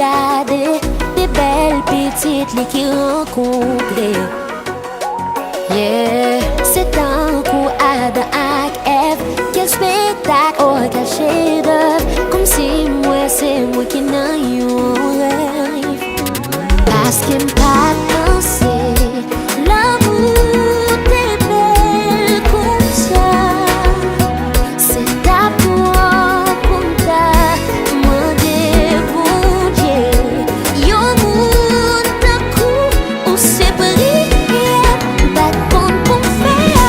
regarder des belles petites les qui rencontrent. Yeah, c'est un coup à de F. Quel spectacle, oh quel chef-d'œuvre. Comme si moi c'est moi qui n'ai eu rêve. Parce qu'il m'a pas pensé l'amour t'es belle comme ça. C'est ta peau pour ta demander pour Dieu. Yo moun ta coup ou c'est brillé. Pas compte pour faire.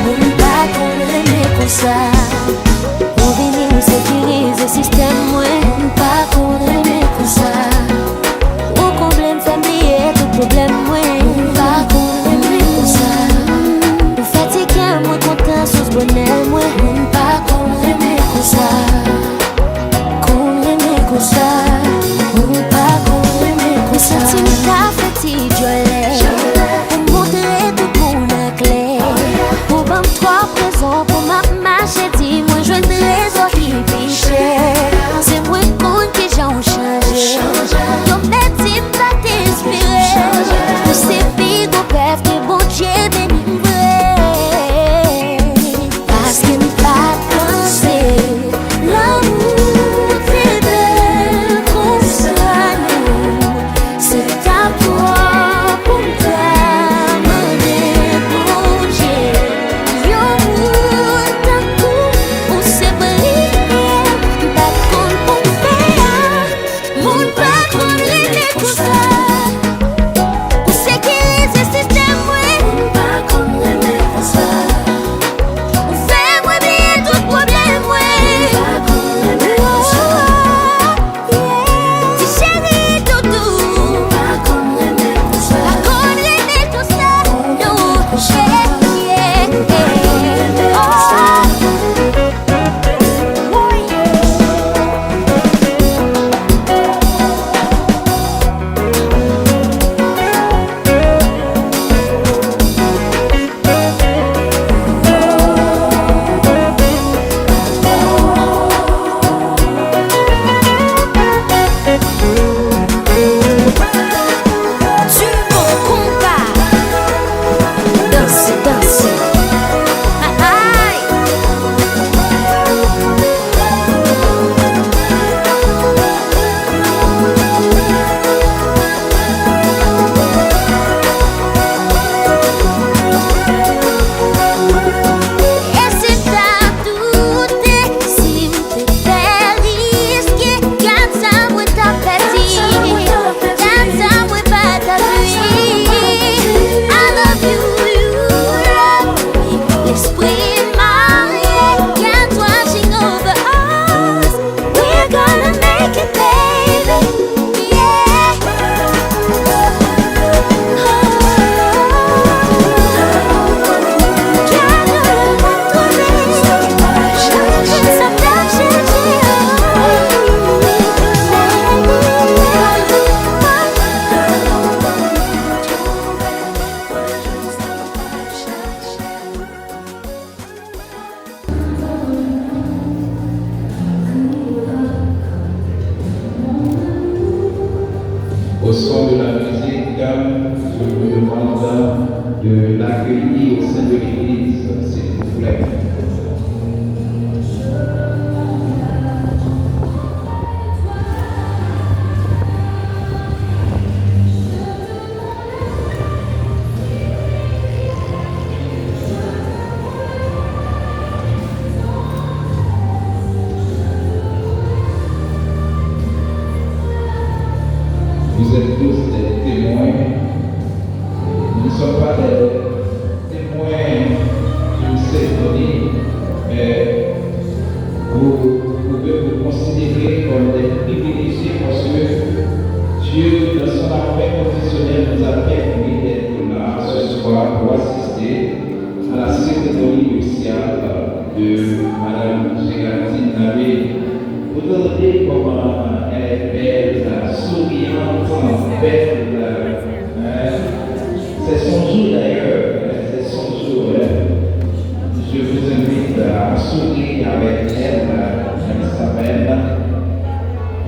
Moun pas qu'on aime comme ça. On venir sécuriser le système. Moun pas qu'on aime comme ça. Problème, ouais, pas qu'on aime comme ça. Nous fatiguer, moi content sur ce bonheur, moi, pas qu'on aime comme ça. Qu'on aime comme ça. Pas qu'on aime comme ça. Si nous t'as fatigué, pour montrer tout mon clair. Pour bon trois présents, pour ma marche, dis-moi, je ne raison qui pichait. C'est moi qu'on qui j'en changé. Comme les types pas t'inspirer. C'est big au père que bon Dieu bénit vrai. Parce qu'il m'a pas pensé l'amour t'es belle comme ça. C'est ta voix pour t'amener bon Dieu. Yo moun ta coup ou c'est brillé. Pas compte pour faire. Moun pas qu'on l'aime comme ça. Au son de la musique, je vous demande de l'accueillir au sein de l'église, s'il vous plaît. Vous êtes tous des témoins. Nous ne sommes pas des témoins d'une cérémonie, mais vous pouvez vous considérer comme des privilégiés parce que Dieu, dans son appel professionnel, nous a permis d'être là ce soir pour assister à la cérémonie nuptiale de Madame Géraldine Navé. Vous demandez comment elle est belle, souriante, belle. C'est son jour d'ailleurs, c'est son jour. Je vous invite à sourire avec elle. Elle s'appelle,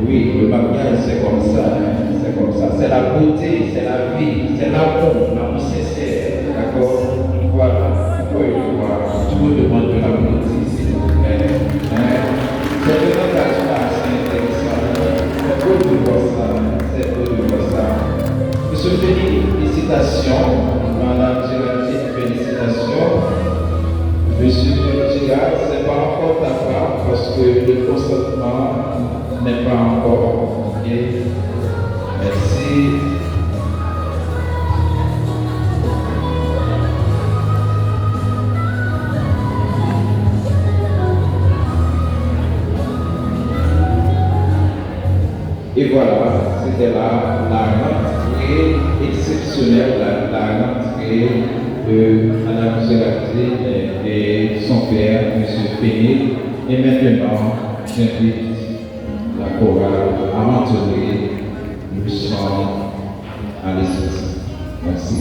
oui, le mariage c'est comme ça, hein, c'est comme ça. C'est la beauté, c'est la vie, c'est l'amour sincère. D'accord? Voilà. Oui, voilà. Je vous demande de la beauté, s'il vous plaît. Hein? C'est un engagement assez intéressant. C'est beau de voir ça. C'est beau de voir ça. Monsieur Félix, félicitations. Madame Géraldine, félicitations. Monsieur Gérald, ce n'est pas encore ta part parce que le consentement n'est pas encore fait. Merci. Et voilà, c'était la rentrée exceptionnelle, la rentrée de Madame Géraldine et son père, M. Félix. Et maintenant, j'invite la chorale à m'entourer. Nous sommes à l'esprit. Merci.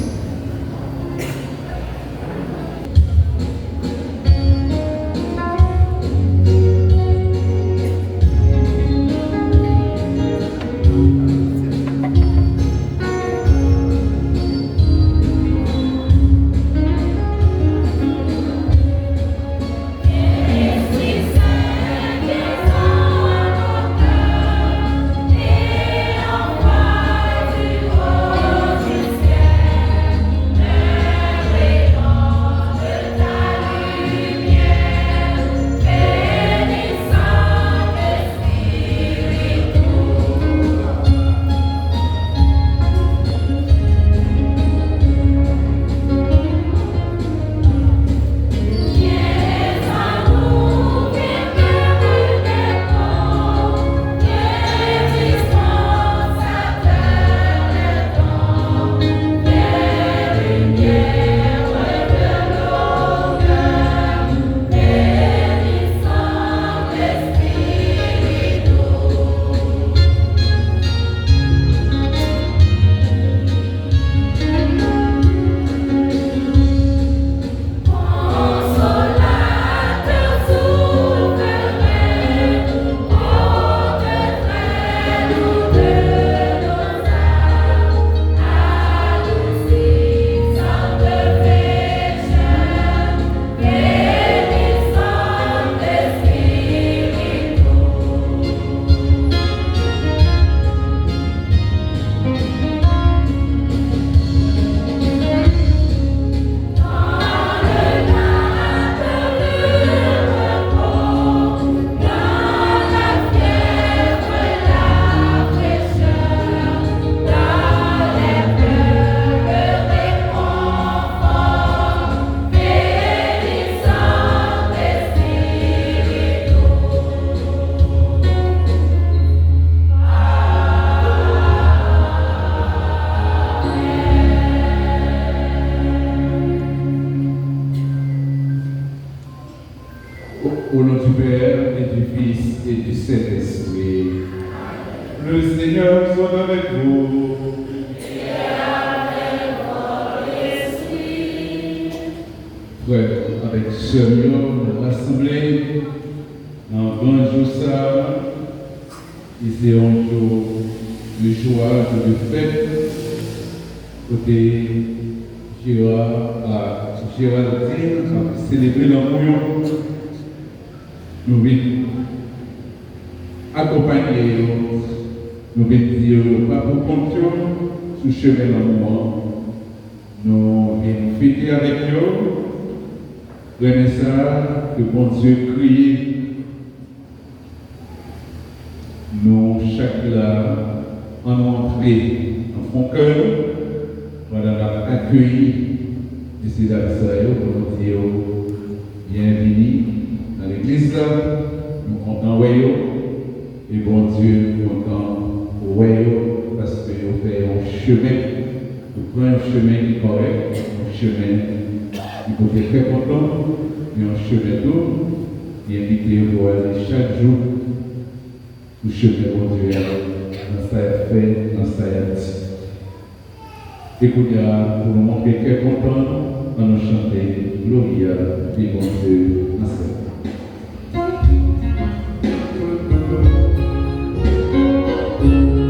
Au nom du Père et du Fils et du Saint-Esprit. Le Seigneur soit avec vous. Et avec votre esprit. Frères, avec sérieux, l'Assemblée, dans un grand jour ça, c'est un jour de joie, de fête, côté Géraldine a célébré l'amour. Nous venons accompagner, nous venons dire, pas pour compter sur le chemin de l'amour. Nous venons fêter avec nous, le message que bon Dieu crie. Nous, chaque là, en entrée, en fond cœur, voilà, accueillir ces adversaires pour nous dire bienvenue dans l'église là, nous comptons royaume et bon Dieu nous comptons royaume parce que nous faisons un chemin, nous prenons un chemin qui est correct, un chemin qui peut être très content, et un chemin doux, et inviter pour aller chaque jour le chemin bon Dieu dans sa fait, dans sa dit. Écoutez, pour nous montrer qu'elle est content, on nous chanter Gloria, et bon Dieu dans sa vie. Thank you.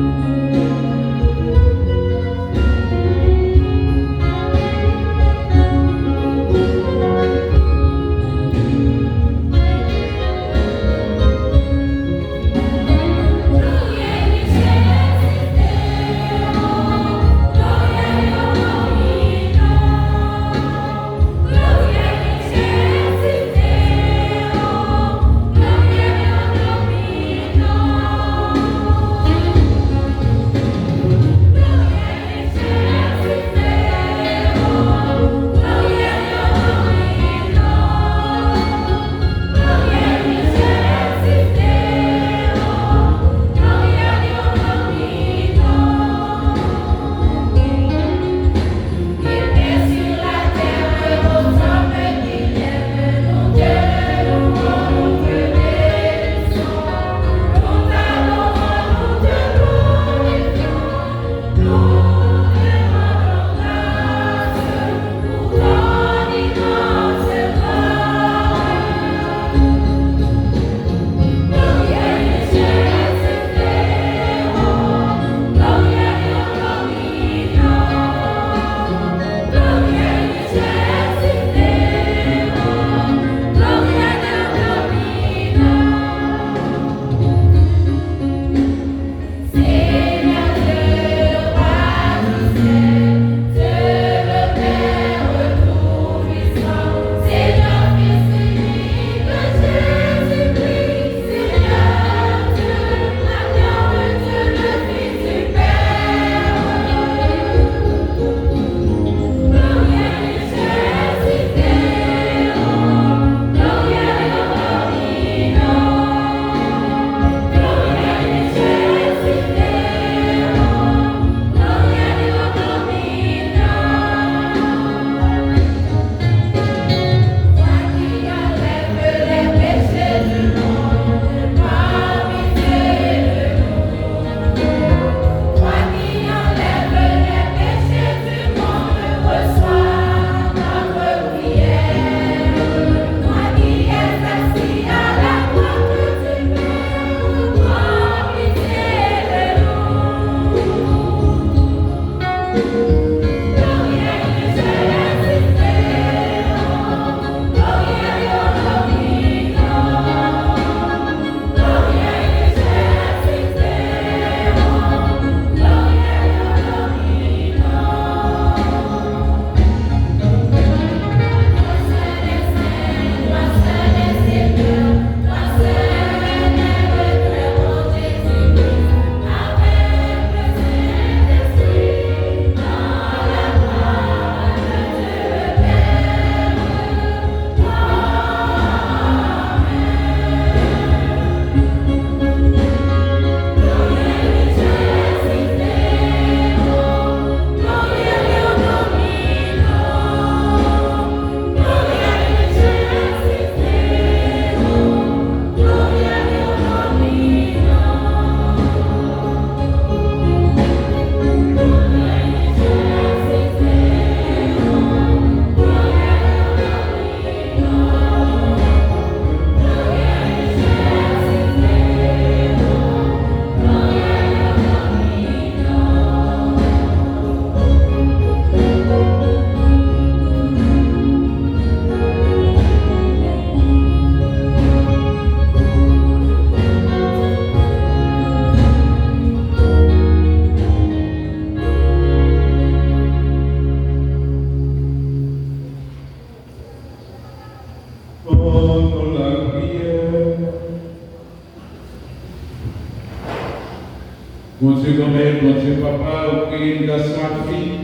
grand-mère, mon Dieu, papa, vous créez une garçon à fille,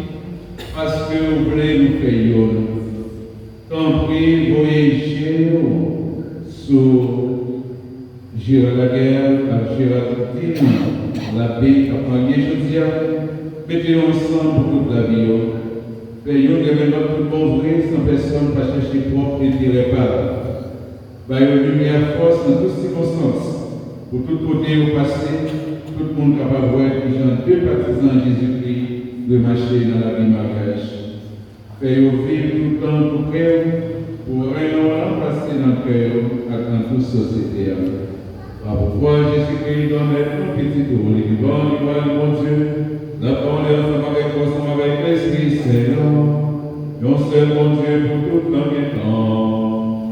parce que vous voulez nous faire yon. Tant pis, voyagez sur Gérard Laguerre, à Gérard Tine, l'abbé Capagné Jodia, mettez ensemble pour toute la vie. Payons l'événement tout bon vrai, sans personne pas chercher propre intérêt par. Baillons lumière force dans toutes circonstances, pour tout côté au passé, tout le monde capable de voir que j'en deux partisans Jésus-Christ de marcher dans la vie mariage. Payons vivre tout le temps tout cœur, pour un an passer dans le cœur, dans toute société. Par pourquoi Jésus-Christ doit mettre nos petits tours, les bons, mon Dieu, la parole est ensemble avec vous, ensemble avec l'Esprit Saint, et on seul mon Dieu pour tout temps et temps.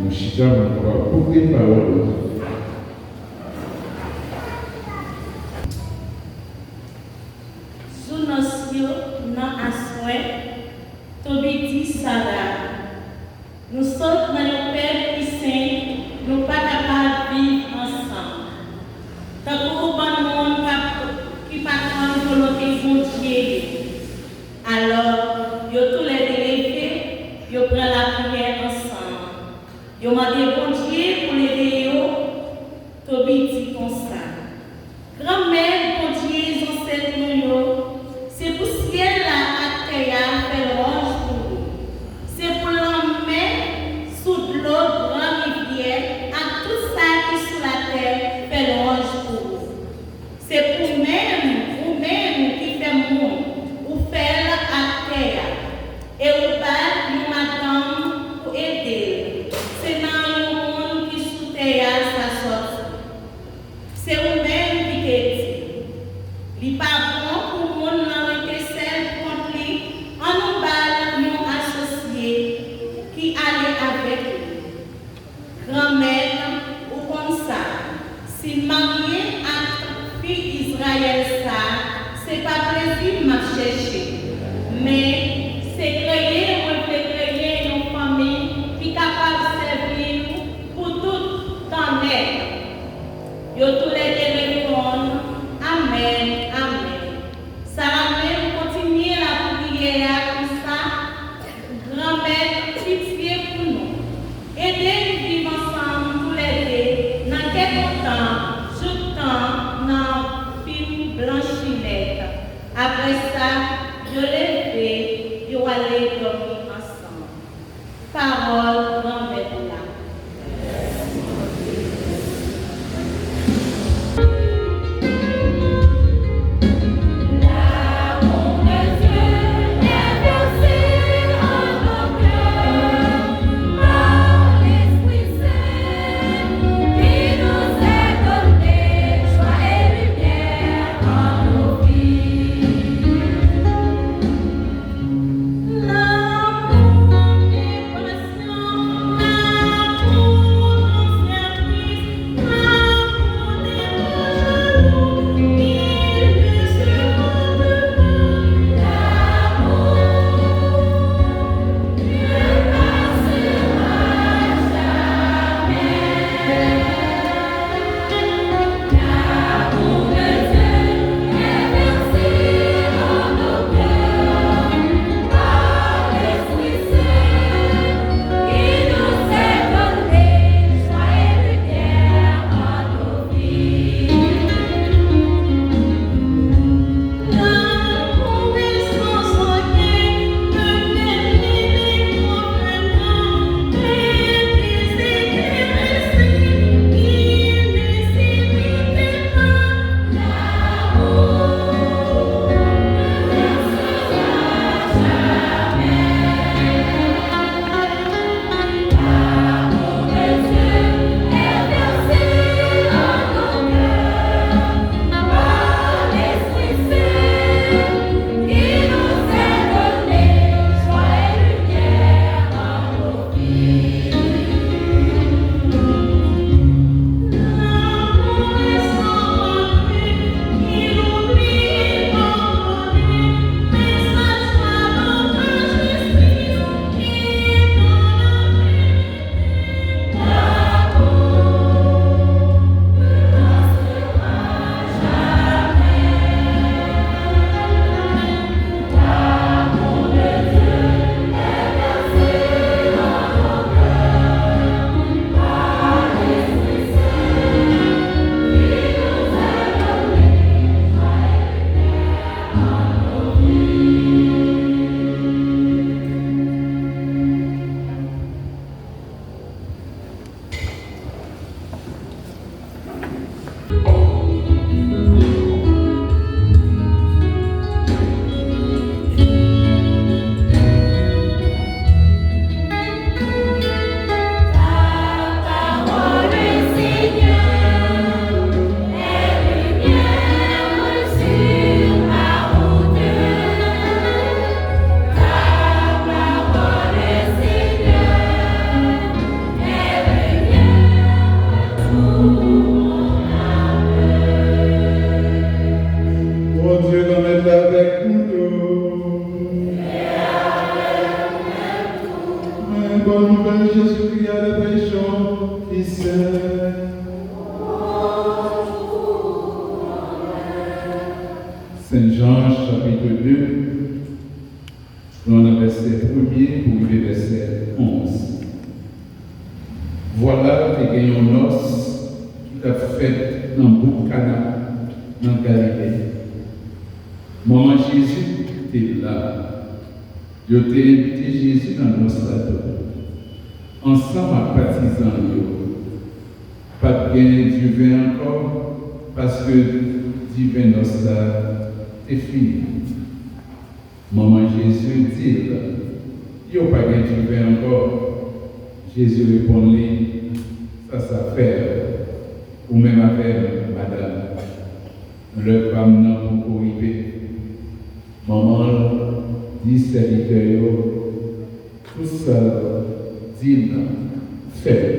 Nous chitons encore pour des paroles. Sous nos cieux, non à souhait, Tobiti Sarah. Nous sommes dans le Père qui saint, nous pas capables de vivre ensemble. Tant que bon monde qui pas de volonté de Dieu. Alors, yo tous les délégués, yo prend la prière ensemble. Yo demandé bon Dieu pour l'aider yo. Tobiti comme ça. Grand-mère, bon Dieu, enseigne nous. C'est pour ciel là à terre fait l'ange pour nous. C'est pour l'emmener sous l'eau grande rivière à tout ça qui sous la terre fait l'ange pour nous. C'est pour vous-même qui fait monde, ou faire à terre et ou pas nous madame pour aider. C'est dans le monde qui sous terre ça sort. C'est vous-même qui dit. Il n'est pas bon pour le monde dans celle contre lui, en nous bat nous associés qui allaient avec lui. Grand-mère, ou comme ça, si marié à fille Israël, ça, c'est pas plaisir m'a chercher, mais c'est créer, on peut créer une famille qui est capable de servir pour tout temps net. Yo tous les répondent Amen, Amen. Ça ramène continuer la prière comme ça. Grand-mère, pitié pour nous. Aidez-nous vivre ensemble tous les deux. Dans quelques temps, tout temps, dans film Blanchimette. Après ça, je lever, je vais aller dormir ensemble. Parole, grand-mère là. Joie et lumière en nos vies. Saint Jean, chapitre 2, dans le verset 1er pour le verset 11. Voilà que gagnons noces qui t'a fait dans le Cana, dans Galilée. Maman Jésus était là. Je t'ai invité Jésus dans notre stade. Ensemble à partisans, pas de bien du vin encore, parce que du vin notre stade est fini. Maman Jésus dit, il n'y a pas bien du vin encore. Jésus répondit, ça fait, ou même avec madame, le femme n'a pas arrivé. Maman dit serviteur, tout seul, dit, fait.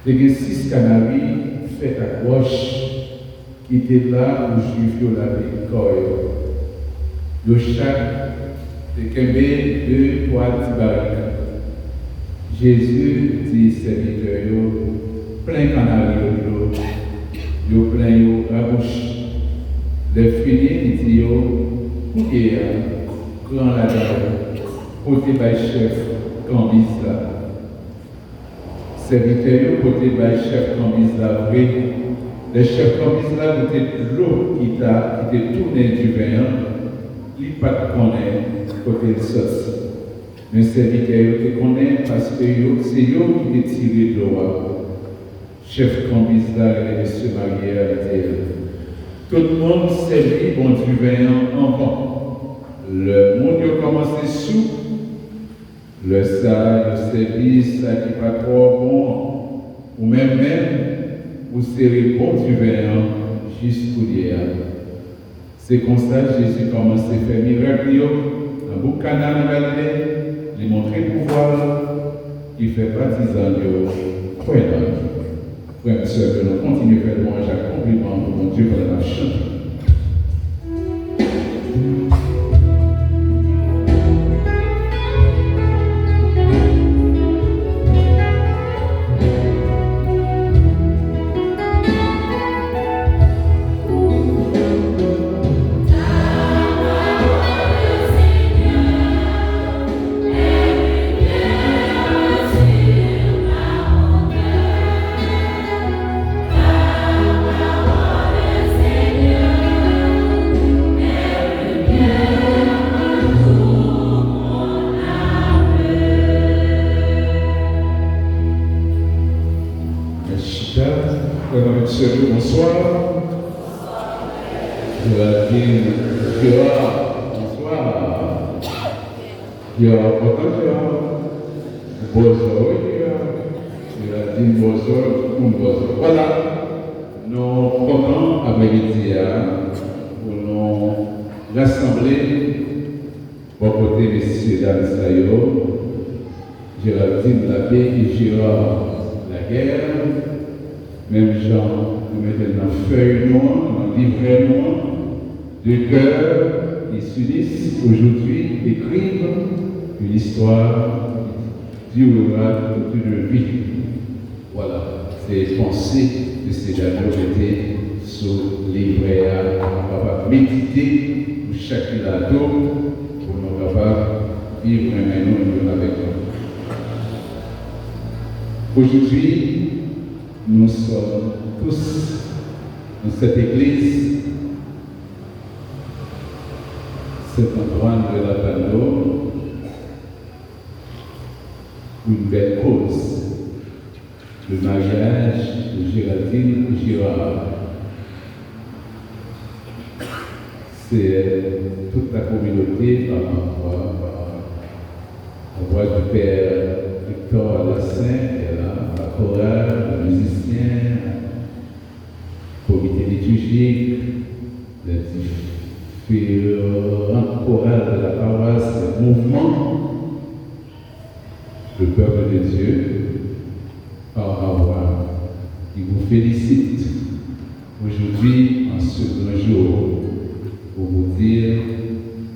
Et que 6 canaries fait à gauche, qui était là où Juif la pécoille. De chaque, de Kembe, 2, 3 tibarak. Jésus dit serviteur, plein canaries de l'eau, yo plein yo à bouche. Le fini, il dit, et grand la dame, côté by chef, cambis là. Serviteur, côté by chef, cambis là, vrai. Le chef cambis là, c'était l'eau qui était tourné du vin, il n'a pas de connaître côté de sauce. Mais serviteur, te connaît parce que c'est eux qui est tiré de l'eau. Chef cambis là, et monsieur marié à dire. Tout le monde servit bon du vin en vent. Le monde a commencé sous. Le ça, le service, ça qui pas trop bon. Ou même, vous serez bon du vin jusqu'au hier. C'est comme ça que Jésus commence à faire miracle. Dans beaucoup de canaux de Galilée, il montre le pouvoir. Il fait partisan de croyant. Frères et sœurs, que nous continuons à faire louange à compliment pour mon Dieu pour la chante. Bonsoir. Géraldine, bonsoir. Bonjour, Géraldine, bonjour. Voilà, nous prenons après-midi pour nous rassembler pour côté messieurs dames Sayo, Géraldine Labbé et Gérard Laguerre. Même Jean, nous mettons dans feuille noire, dans livret noir, de cœur, ils s'unissent aujourd'hui, écrivent une histoire qui durera toute une vie. Voilà, c'est pensées que ces derniers étaient sur livret à capable méditer pour chacun d'entre nous, pour nous capables vivre maintenant avec nous. Aujourd'hui, nous sommes tous dans cette église, cet endroit de la Pando, une belle cause, le mariage de Géraldine et Gérard. C'est toute la communauté par la voix du Père Victor Lassin, et la chorale, le musicien, le comité liturgique, les différentes chorales de la paroisse, le mouvement, le peuple de Dieu, par avoir, qui vous félicite aujourd'hui en ce grand jour pour vous dire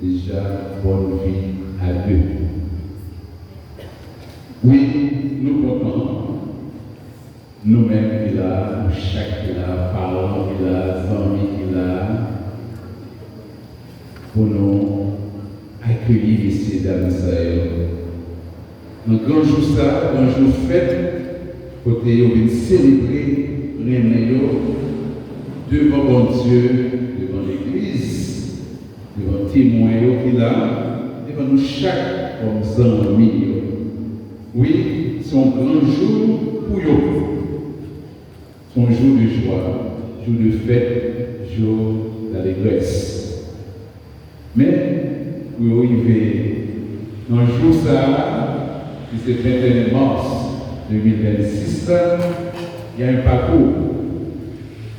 déjà bonne vie à Dieu. Oui, nous comptons, nous-mêmes qui là, chaque qui là, parents qui là, amis qui là, pour nous accueillir ici dans Israël. Un grand jour ça, un jour fête, côté où on célébrer René devant bon Dieu, devant l'Église, devant témoins qui là, devant nous chaque comme amis. Oui, c'est un grand jour pour eux. C'est un jour de joie, jour de fête, jour d'allégresse. Mais pour arriver dans un jour ça, qui c'est le 21 mars 2026, il y a un parcours.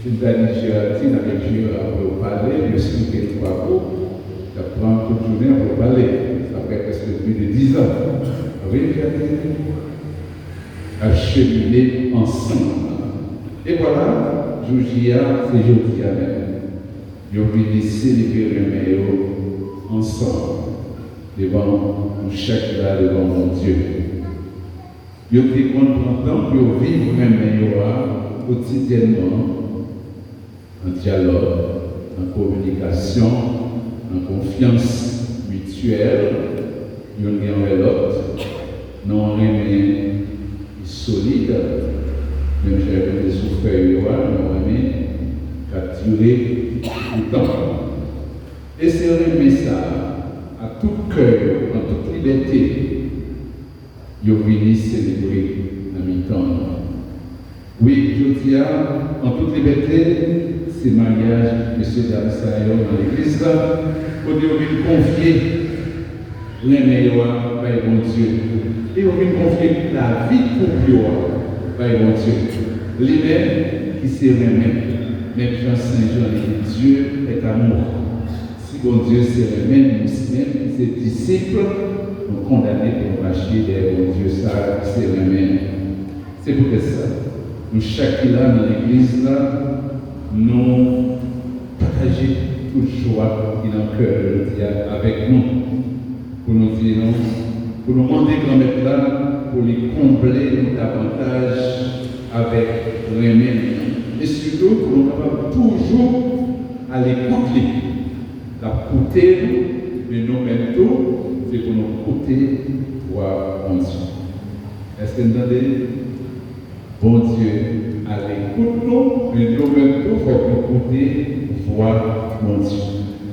C'est Dani Géraldine avec Gérard pour parler, je suis qui le parcours, ça prend toute journée pour parler. Ça fait presque plus de 10 ans. Oui, à cheminer ensemble. Et voilà, Jougia, c'est Jougia même. Nous venons célébrer le meilleur ensemble, devant chaque là, devant mon Dieu. Nous sommes contents pour vivre le meilleur quotidiennement, en dialogue, en communication, en confiance mutuelle, nous avons l'autre, nous sommes solides, même si j'avais des souffres, nous sommes capturés tout le temps. Et c'est remis ça à tout cœur, en toute liberté, nous venons célébrer la mi-temps. Oui, je dis en toute liberté, c'est mariage, M. Damsayo dans l'église, pour nous confier les meilleurs par bon Dieu. Et on veut confier la vie pour Dieu par bon Dieu. Lui-même qui s'est remis. Même Jean Saint-Jean dit Dieu est amour. Si bon Dieu s'est remis, nous mêmes, ses disciples, nous condamnés pour marcher derrière bon Dieu, ça s'est remis. C'est pour ça. Nous, chacun là dans l'église, là, nous partageons toute joie qui est dans le cœur avec nous. Pour nous dire non, pour nous demander grand maître là, pour les combler davantage avec remède. Et surtout, pour nous capables toujours à l'écouter. La coûter, mais nous même tout, c'est pour nous coûter voir mon Dieu. Est-ce que vous entendez? Bon Dieu, à l'écoute nous, mais nous même tout, il faut nous coûter voir mon Dieu.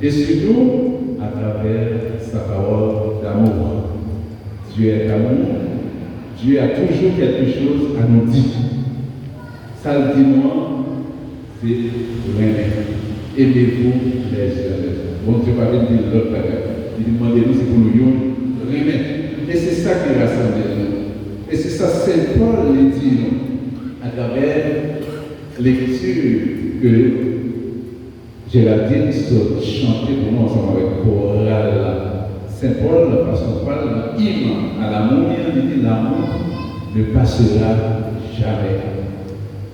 Et surtout, à travers sa parole d'amour. Dieu est amour. Dieu a toujours quelque chose à nous dire. Ça le dit moi, c'est remettre. Aimez-vous les uns les autres. Bon Dieu va dire l'autre bagage. Il demande nous, c'est pour nous remettre. Et c'est ça qui rassemble nous. Et c'est ça, Saint Paul le dit nous, à travers lecture que Géraldine chantait pour nous ensemble avec chorale. Saint Paul, parce qu'on parle d'hymne à l'amour, il dit l'amour ne passera jamais.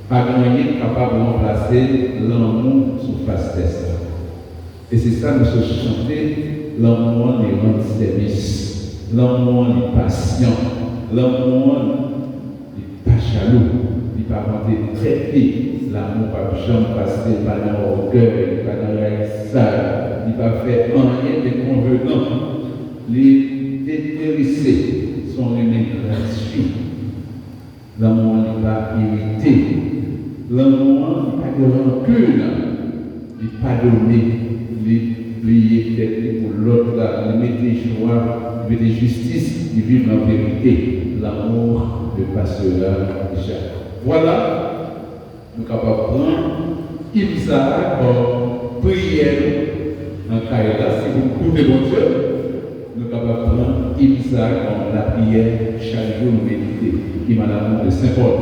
Pas rien capable de remplacer l'amour sur face terre. Et c'est ça nous sommes chanter, l'amour n'est rend service, l'amour n'est patient, l'amour n'est pas jaloux, il n'est pas vanté traiter. L'amour ne va jamais passer par l'orgueil, par l'excès, il ne va faire rien de convenant. Les détérissés sont les gratuits. L'amour n'est pas irrité. L'amour n'est pas de rancune. Il n'est pas donné. Il plier tête pour l'autre, il met des joies, il met des justices, il vit en vérité. L'amour ne passera jamais. Voilà. Nous sommes capables de prendre Imsa comme prière dans Kaila. Si vous écoutez mon Dieu, nous sommes capables de prendre Imsa comme la prière chaque jour nous méditer. Qui m'a l'amour de Saint Paul.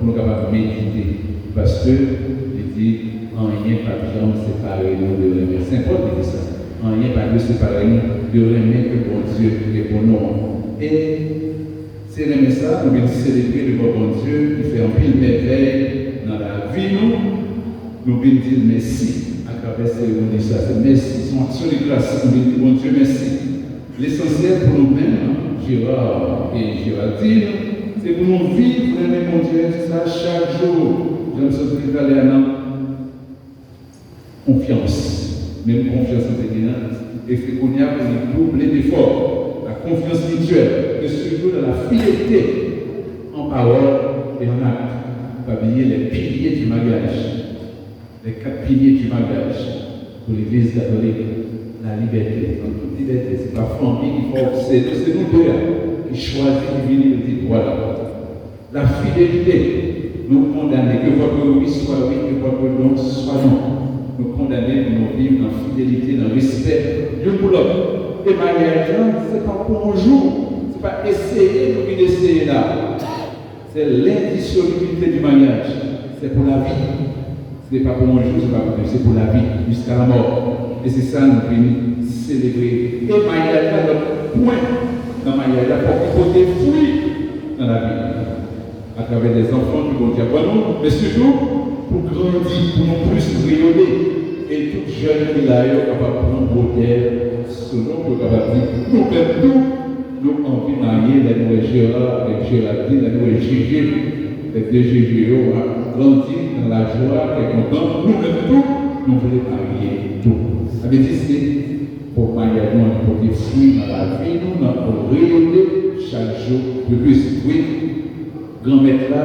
Nous sommes capables de méditer. Parce que, il dit, en rien pas de gens séparer nous de remettre. Saint Paul dit ça. En rien pas de séparer nous de remettre que bon Dieu est pour nous. Et c'est le message, nous venons célébrer le bon Dieu qui fait un pile merveille dans la vie, nous venons dire merci à travers ces cérémonies. Ça, c'est merci, son action de grâce, nous venons dire bon Dieu merci. L'essentiel pour nous-mêmes, Gérard et Géraldine, c'est pour nous vivre, mon Dieu, ça chaque jour. Je me suis dit d'aller à confiance. même confiance en Dieu, et c'est qu'on y a pour doubler d'efforts, la confiance mutuelle, et surtout dans la fidélité en parole et en acte. Pas oublier les piliers du mariage, les 4 piliers du mariage pour l'Église catholique. La liberté, dans toute liberté, c'est pas famille qui faut obséder, c'est nous deux qui choisissent de venir et dire voilà. La fidélité, nous condamner que votre oui soit oui, que votre non soit non. Nous condamner pour nous vivre dans la fidélité, dans le respect l'un pour l'autre. Et mariage, c'est pas pour un jour, c'est pas essayer, nous essayer là. C'est l'indissolubilité du mariage, c'est pour la vie. Ce n'est pas pour un jour, c'est pas pour Dieu, c'est pour la vie, jusqu'à la mort. Et c'est ça nous venons célébrer. Et mariage là, le point dans mariage là, pour porter fruit dans la vie. À travers des enfants qui vont dire bon nous, mais surtout pour grandir, pour nous plus rayonner. Et tout jeune qui l'a eu, capable de prendre modèle, selon nous, capable de dire, nous même tout, nous envie de marier, la nouvelle Gérard, avec Géraldine, la nouvelle Gégé, les deux Gégé, on va grandir dans la joie, et content, nous même tout, nous voulons marier tout. Ça veut dire que c'est pour marier, nous pour des fruits dans la vie, nous pour rayonner chaque jour de plus. Oui, grand-mère là,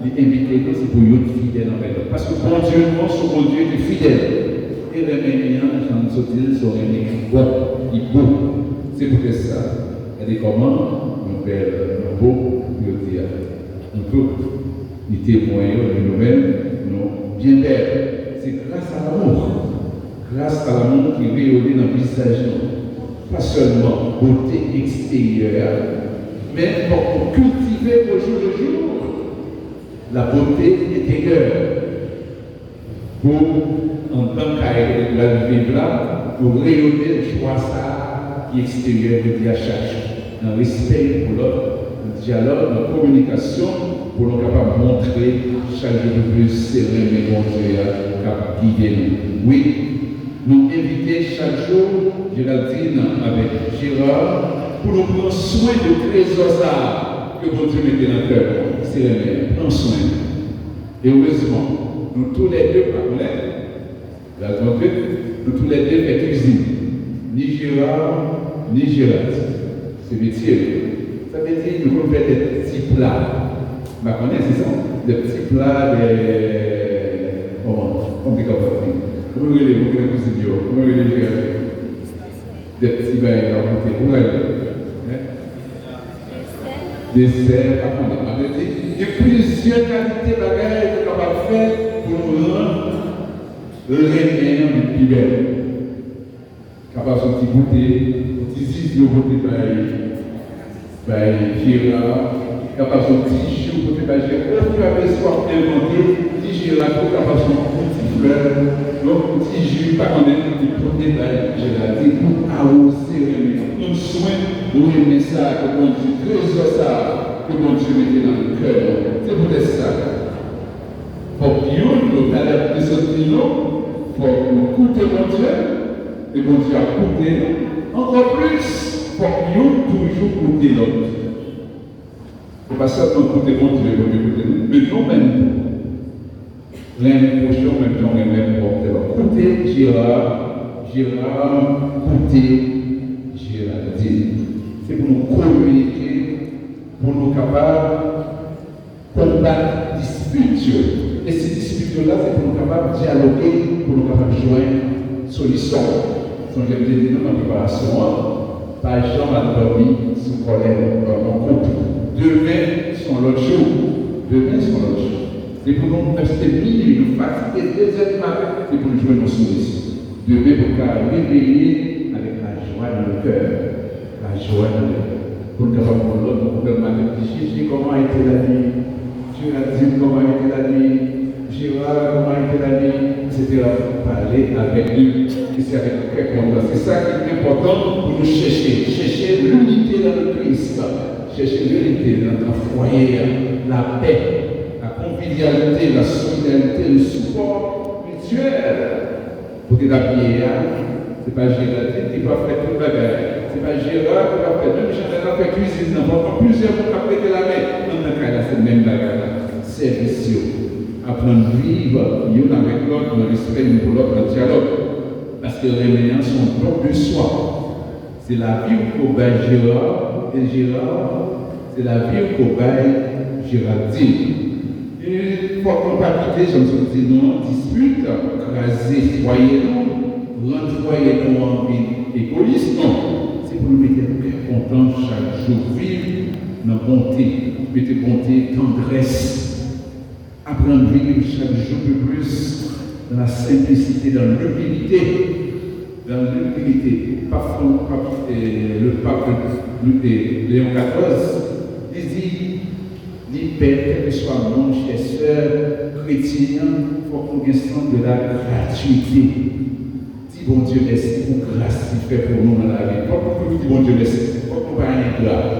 l'invité, c'est pour être fidèle envers nous. Parce que bon Dieu, nous sommes bon Dieu qui est fidèle. Et les médias, j'en suis sont les bon, qui beau. C'est pour ça. Elle dit comment, nous père, nous beau, nous dire, nous peut, nous témoignons de nous-mêmes, nous bien belles. C'est grâce à l'amour. Grâce à l'amour qui rayonne dans le visage, pas seulement beauté extérieure, mais pour cultiver au jour le jour la beauté intérieure. Pour, en tant qu'à vivre là, pour rayonner le choix ça qui est extérieur de vie à chaque, dans le respect pour l'autre, le dialogue, la communication, pour nous capables de montrer chaque jour de plus serein et bon Dieu capable de guider nous. Oui. Nous inviter chaque jour, Géraldine avec Gérard, pour nous prendre soin de trésors ça que bon Dieu mettait dans le cœur. C'est le meilleur. Prends soin. Et heureusement, nous tous les deux, par contre, nous tous les deux fait cuisine. Ni Gérard, ni Géraldine. C'est métier. Ça veut dire que nous pouvons faire des petits plats. Vous connaissez, c'est ça? Des petits plats, comment dire? Comment vous voulez les cuisiner? Comment vous voulez les gérer? Des petits bains à monter. Comment vous voulez? Dessert, à prendre. Il y a plusieurs qualités de bagages que nous avons fait pour nous rendre le réveil de plus belle. Capable de petit goûter, petit zizi au côté par Gérard, capable de petit chou au côté par Gérard. Au fur et à mesure inventé, petit Gérard, capable de petit fleur. Donc, petit jus, pas qu'on ait des côtés par Gérard, pour arroser, prendre soin de aimer ça, que bon Dieu, trésor ça, que bon Dieu mettait dans le cœur. C'est peut-être ça. Pour que nous, nous allons de sortir nous, pour nous coûter mon Dieu, et bon Dieu a coûté nous, encore plus, pour que nous toujours coûter l'autre. Il ne faut pas seulement coûter mon Dieu, mais nous-mêmes. L'un prochain, même temps, même porte. Coûter Gérard, coûter Géraldine. C'est pour nous communiquer, pour nous capables de combattre disputes. Et ces disputes-là, c'est pour nous capables de dialoguer, pour nous capables de joindre une solution. Donc, je vais dire dans la préparation, pas jamais à dormir sous colère dans mon couple. Demain sont l'autre jour. Demain sont l'autre jour. C'est pour nous rester minuit, nous fatiguer 2 heures du matin, c'est pour nous jouer nos solutions. Demain, pour nous réveiller avec la joie dans le cœur. La joie dans le cœur. Pour nous faire pour l'autre, nous pouvons demander, Gigi, comment a été la nuit? Géraldine, comment a été la nuit? Gérard, comment a été la nuit? Etc. Parler avec lui, et c'est avec quel contact. C'est ça qui est important pour nous chercher. Chercher l'unité dans le Christ. Chercher l'unité dans notre foyer, la paix. La convivialité, la solidarité, le support mutuel. Pour que la prière, ce n'est pas Géraldine qui va faire tout le bagage. Ce n'est pas Gérard qui va faire. Même Gérard va faire cuisine. N'importe plusieurs mots qui va prêter la main. Dans le cas, c'est le même bagage. Service. Apprendre à vivre l'un avec l'autre, dans le respect pour l'autre, dans le dialogue. La parce que les médias sont don de soi. C'est la vie au bail Gérard, et Gérard, c'est la vie au bail Géraldine. Et pour qu'on ne pas quitter, je me suis dit, non, dispute, craser foyer, rendre foyer en vie égoïste, non. C'est pour nous mettre content chaque jour, vivre dans bonté, mettre bonté, tendresse, apprendre à vivre chaque jour un peu plus dans la simplicité, dans l'humilité. Dans l'humilité, le pape Léon XIV, il dit, père, quel que soit mon cher soeur, chrétien, il faut qu'on ait sens de la gratuité. Dis bon Dieu merci pour grâce qu'il fait pour nous dans la vie. Pourquoi nous disons bon Dieu merci? Pourquoi nous pas un grave?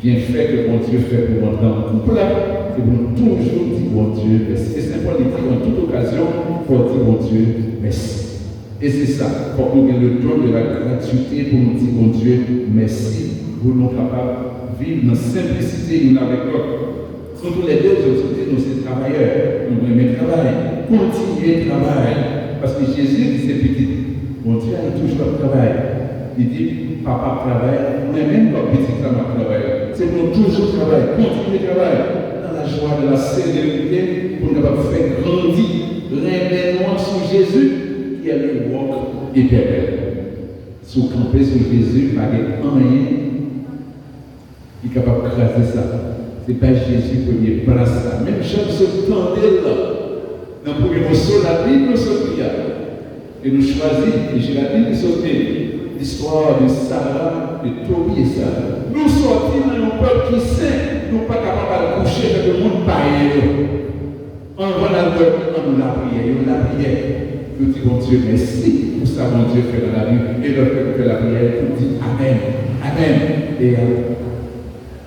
Bien fait que bon Dieu fait pour nous dans le plat, c'est pour toujours dire bon Dieu merci. Et c'est important de dire en toute occasion, il faut dire bon Dieu merci. Et c'est ça, pour nous ayons le don de la gratuité pour nous dire bon Dieu merci, pour nous capables de vivre dans la simplicité l'une avec l'autre. Surtout les deux autres, nous sommes travailleurs, nous aimons travailler, continuer le travail. Parce que Jésus dit c'est petit, mon Dieu a toujours le travail. Il dit papa travaille, on est même pas petit comme travail. C'est pour toujours travailler, continuer le travail, dans la joie de la sérénité, pour nous faire grandir, réveiller sur Jésus. Qui est le walk éternel. Si vous campez sur Jésus, pas rien qui est capable de craser ça. Ce n'est pas Jésus qui est place là. Même Jean se tendait là. Dans le premier morceau, la Bible nous sortit. Et nous choisissons, et j'ai la Bible sortie, l'histoire de Sarah, de Tobie et Sarah. Nous sortis dans un peuple qui sait, nous ne sommes pas capables de coucher avec le monde pareil. On va la prière. Nous disons, bon Dieu, merci pour ça, mon Dieu, fait dans la vie. Et lorsque fait la prière, nous disons Amen, Amen. Et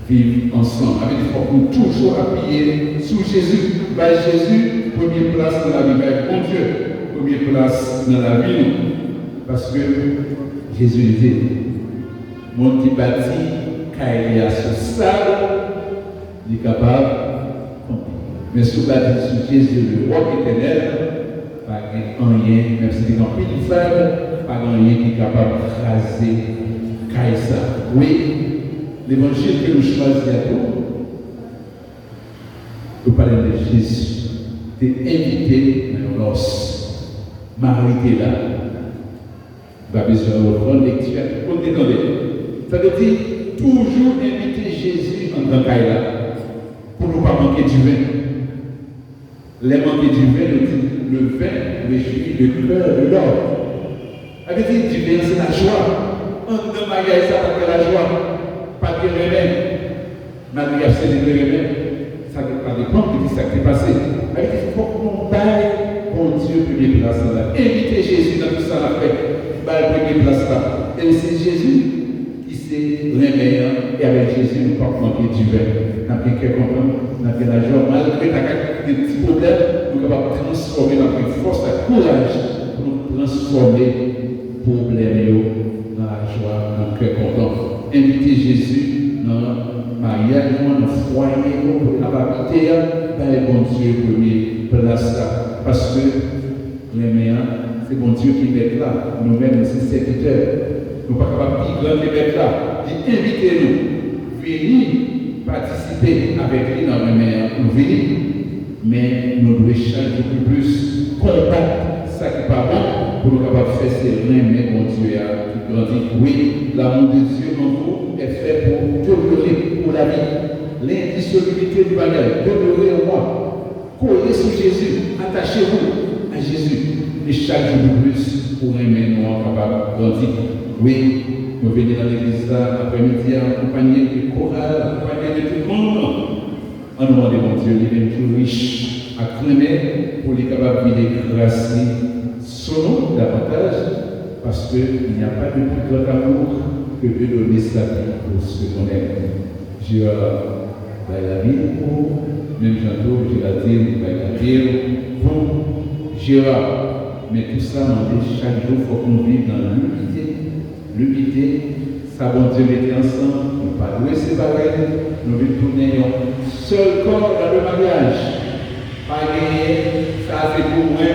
vivre ensemble. Avec il faut nous toujours appuyer sur Jésus. Jésus, première place dans la vie. Bon Dieu, première place dans la vie. Parce que Jésus dit, mon petit bâti, quand il y a ce sable, il est capable. Mais sous bâti sur Jésus, le roi éternel, pas rien, même si c'est un petit faible, pas rien qui est capable de craser Kaïsa. Oui, l'évangile que nous choisissons, nous parlons de Jésus. Tu es invité dans nos noces. Marie est là. Pas besoin de reprendre lecture. Ça veut dire toujours inviter Jésus en tant qu'Aïla pour ne pas manquer du vin. Les manquer du vin, le vin réjouit le cœur de l'homme. Ça veut dire du vin, c'est la joie. En deux bagages, ça pas que la joie, pas de remède. Malgré que c'est des remèdes, ça dépend de ce qui s'est passé. Il faut qu'on baille pour Dieu première place là. Invitez Jésus dans tout ça la fait. Baille première place là. Et c'est Jésus qui s'est remeilleur. Et avec Jésus, nous ne pouvons pas manquer du vin. Nous avons quelqu'un content, nous avons la joie. Malgré des petits problèmes, nous sommes capables de transformer notre force, notre courage pour nous transformer les problèmes dans la joie, dans le cœur content. Invitez Jésus dans le mariage, dans le foyer, dans la habiter, dans bon Dieu, premier place là. Parce que les meilleurs, c'est bon Dieu qui met là. Nous-mêmes, c'est serviteurs. Nous ne sommes pas capables de dire, les mettre là. Invitez-nous, venez participer avec lui dans les meilleurs. Nous venons, mais nous devons chaque jour plus combattre ça qui n'est pas bon pour nous capables de faire ces reins, mais bon Dieu qui grandit. Oui, l'amour de Dieu en vous est fait pour demeurer pour la vie. L'indissolubilité du bagage, demeurer en moi. Collez sur Jésus, attachez-vous à Jésus. Et chaque jour plus pour aimer nous capables de grandir. Oui, nous venons dans l'église l'après-midi accompagné du choral, accompagné de tout le monde. En demandant mon Dieu, il est plus riche à cramer pour les capables de grâce sur nous davantage, parce qu'il n'y a pas de plus grand amour que de donner sa vie pour ceux qu'on aime. Dieu a la vie pour, même Jean-Claude, je l'ai dit, il va la vie pour Gérard. Mais tout ça, on dit chaque jour, il faut qu'on vive dans l'humilité. L'humilité, ça, bon Dieu, mettez ensemble, nous ne pas nous séparer, nous vivons tourner un seul corps dans le mariage. Pas gagner, ça c'est pour moi,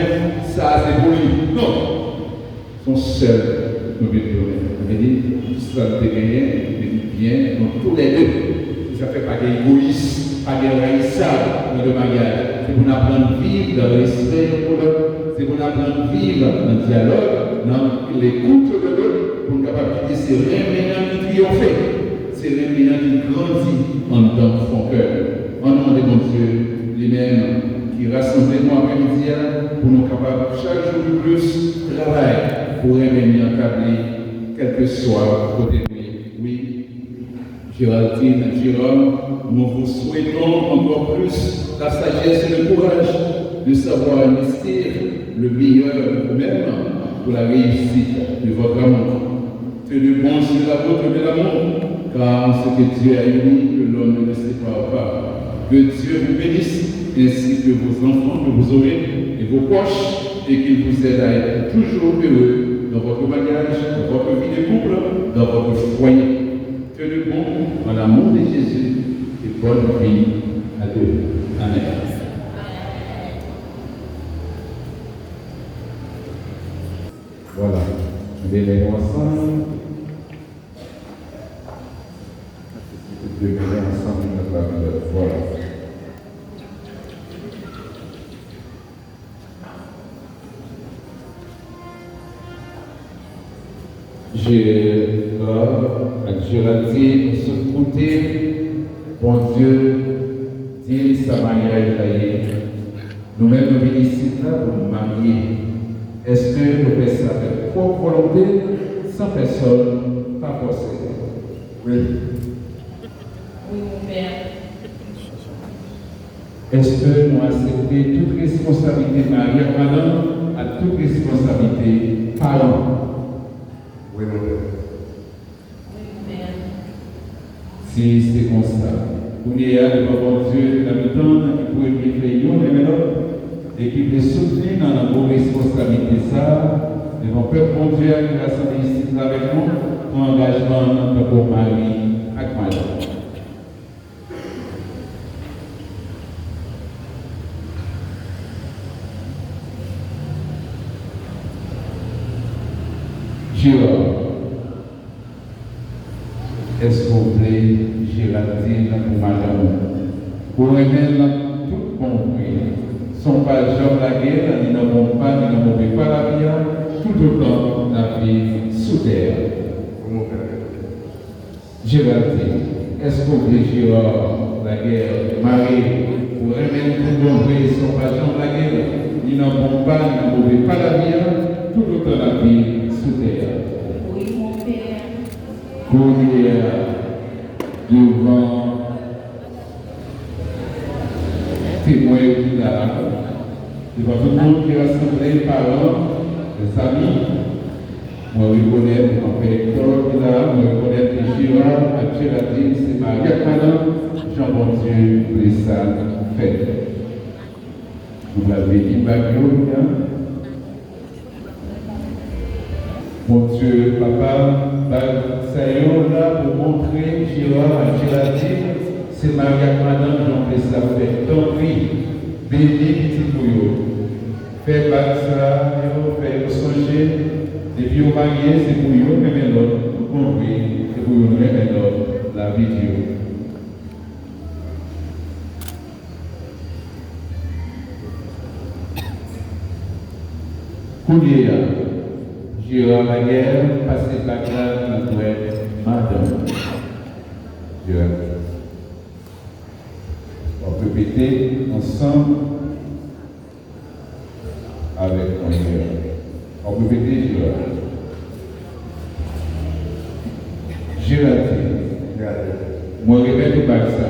ça c'est pour lui. Non. son seul nous veut donner. On veut dire, tout ça de gagner, bien dans tous les deux. Ça ne fait pas d'égoïsme, pas d'envahissable dans le mariage. C'est pour apprendre à vivre dans le respect de l'autre, c'est pour apprendre à vivre dans le dialogue, dans l'écoute de l'autre, pour être capable de quitter ces réménants qui triomphent, ces réménants qui grandissent en tant que son cœur. En nom de mon Dieu, lui-même, qui rassemble nous après-midi pour nous capables chaque jour de plus travailler pour revenir encadrer, quel que soit côté de lui. Oui, Géraldine, Jérôme, nous vous souhaitons encore plus la sagesse et le courage de savoir investir le meilleur de vous-même pour la réussite de votre amour. Tenez bon sur la route de l'amour, car ce que Dieu a uni, que l'homme ne sépare pas. Que Dieu vous bénisse, ainsi que vos enfants que vous aurez et vos proches, et qu'il vous aide à être toujours heureux dans votre mariage, dans votre vie de couple, dans votre foyer. Tenez bon en l'amour de Jésus et bonne vie à tous. Amen. Voilà, je vais les ensemble. De venir ensemble notre avenir. Voilà. Géraldine, ce côté, bon Dieu, dit sa manière de tailler. Nous-mêmes, nous venons ici là pour nous marier. Est-ce que nous faisons ça avec propre volonté, sans personne, pas forcé? Oui. Oui, mon Père. Est-ce que nous acceptons toute responsabilité mariée pendant à toute responsabilité parent? Oui, mon Père. Oui, mon Père. Si c'est comme ça, vous n'ayez devant mon Dieu l'habitant qui pourrait préférer nous, et qui peut soutenir dans la bonne responsabilité ça, devant le peuple mon Dieu qui va s'en ici avec nous, pour engagement notre beau mari avec madame. Gérard, est-ce que vous voulez Géraldine pour madame? Pour remettre tout compris, son pas Jean la guerre, ni n'avons pas, ni n'avons pas la vie, tout autant la vie sous terre. Géraldine, est-ce que vous voulez Gérard la guerre, Marie, pour remettre tout compris, son pas Jean la guerre, ni n'avons pas, ni n'avons pas la vie, tout autant la vie sous terre? Oui, mon Père. Courir devant témoins qui là, devant tout le monde qui rassemble les parents, les amis. Moi, je reconnais mon père Hector qui là, moi, je reconnais que Gérard, Géraldine, c'est Maria Canan, Jean Bon Dieu, les salles faites. Vous l'avez dit, Bagno, mon Dieu, papa, ça y est là pour montrer Gérard à Géraldine, c'est Maria Madame Jean ça fait. Donc oui, béni petit pour faire ça, faire songer, et puis au marié, c'est pour eux, mais l'autre, tout compris, c'est pour eux, mais l'autre, la vidéo. Coulier. Gérard Laguerre, passé par là, pour être madame. On peut péter ensemble avec mon Gérard. On peut péter Gérard. Géraldine. Moi, je remets tout par ça.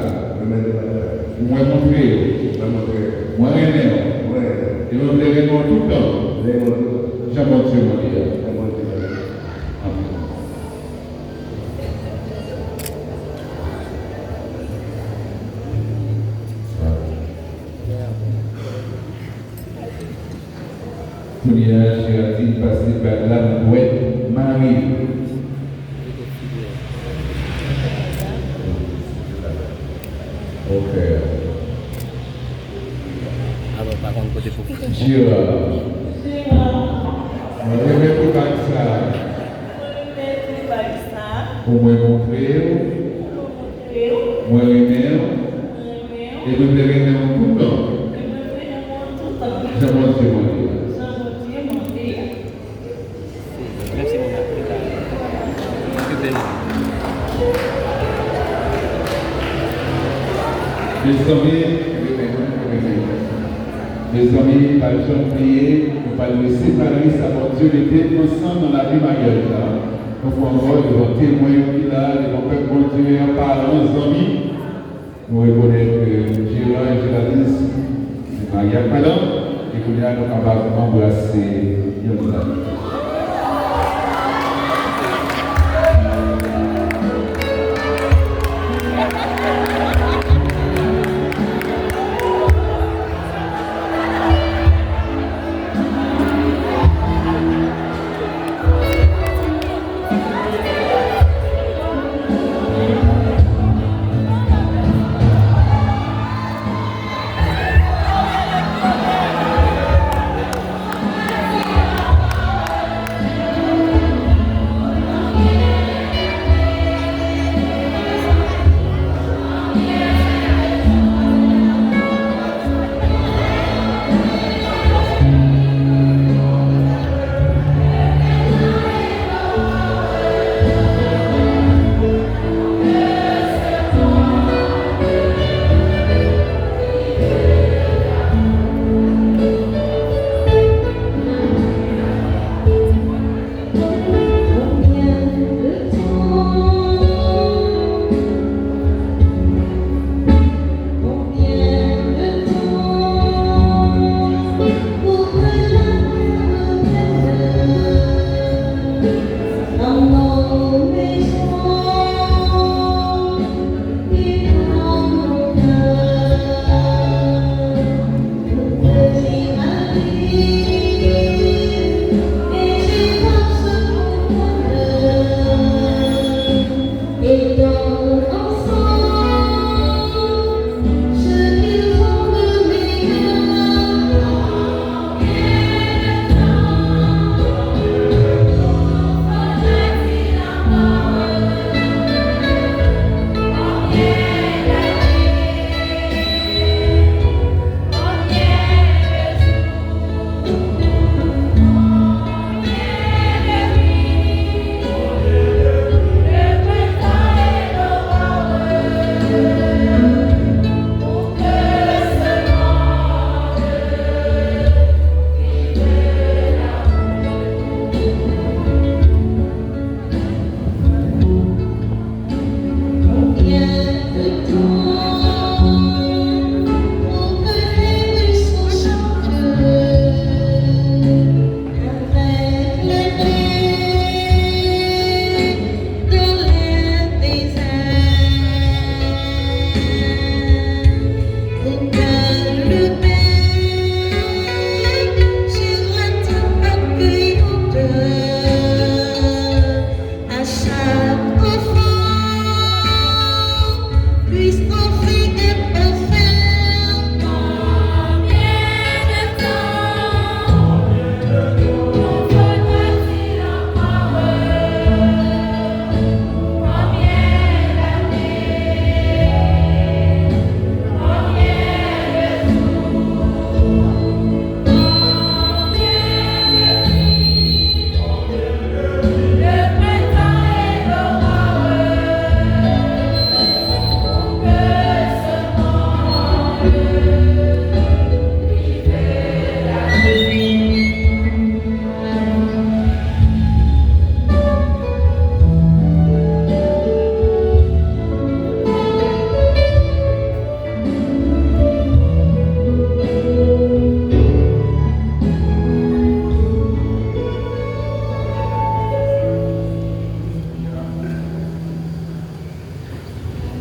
Moi, montrer. Moi, remets. Et on me remet tout le temps. Jamais Dieu m'a dit. Géraldine passé par là, pour être mariée. Ok. Alors, par contre, côté pour Gérard. On va remettre tout ça. pour moi montrer, moi aimer, et me faire en tout temps. J'aime Dieu mon Dieu. Merci mon père. Mes amis, pas jamais oublier, on va nous séparer, ça va Dieu était ensemble dans la vie mariage. Donc on va devant témoin qui là, devant peuple bon Dieu, en parlant aux amis, nous reconnaissons que Gérard et Géraldine, c'est mariage maintenant, et qu'on est nous capables d'embrasser Yolanda.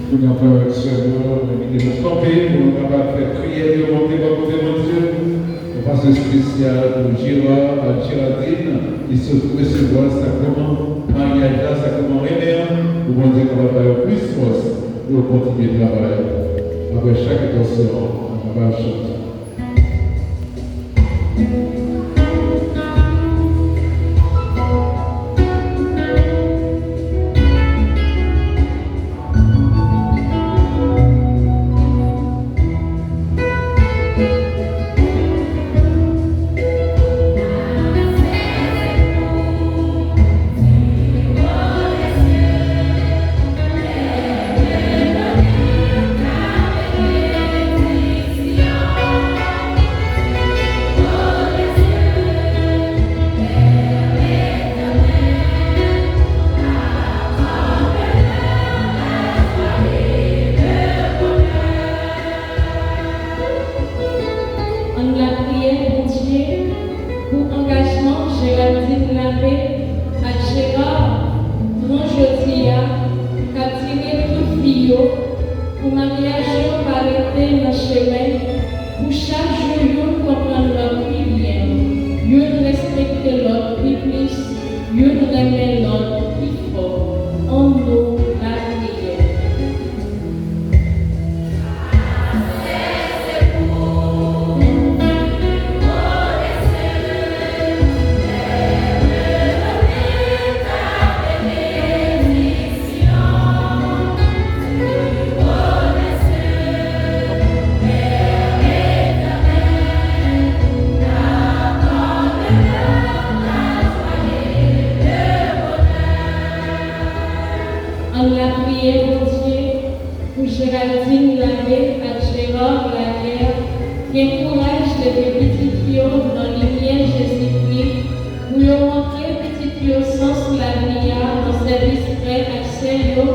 Nous avons fait Seigneur, nous nous camper pour nous capables de faire prier de monter dans côté de Dieu. Nous passons spécial pour Gérard, Géraldine, qui se recevoir sacrement, mariage là, sacrement réveillant. Nous allons dire qu'on va faire plus force pour continuer de travailler. Après chaque intention, on va chanter. mariage va arrêter dans le chemin. Pour chaque jour, vous comprenez l'autre plus bien. Vous respectez l'autre plus plus. Vous aimez l'autre plus fort. En nous, la prière. On l'a prié pour Dieu, pour Géraldine Laguerre, à Gérard Laguerre, qui encourage les petits filles dans les lumière Jésus-Christ, pour leur montrer petits filles sens la vie, dans service prêt à sérieux,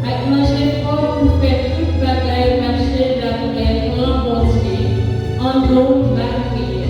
à manger fort pour faire toute bagaille marcher d'après grand bon Dieu. En nous, la prière.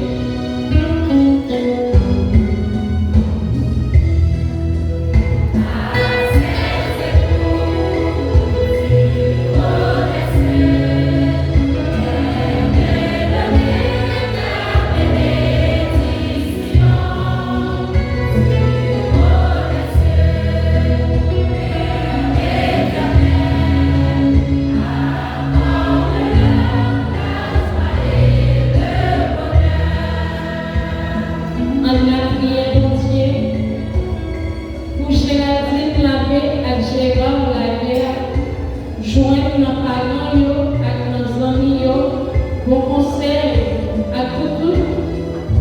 Joindre nos parents, avec nos amis, bon conseil, à tout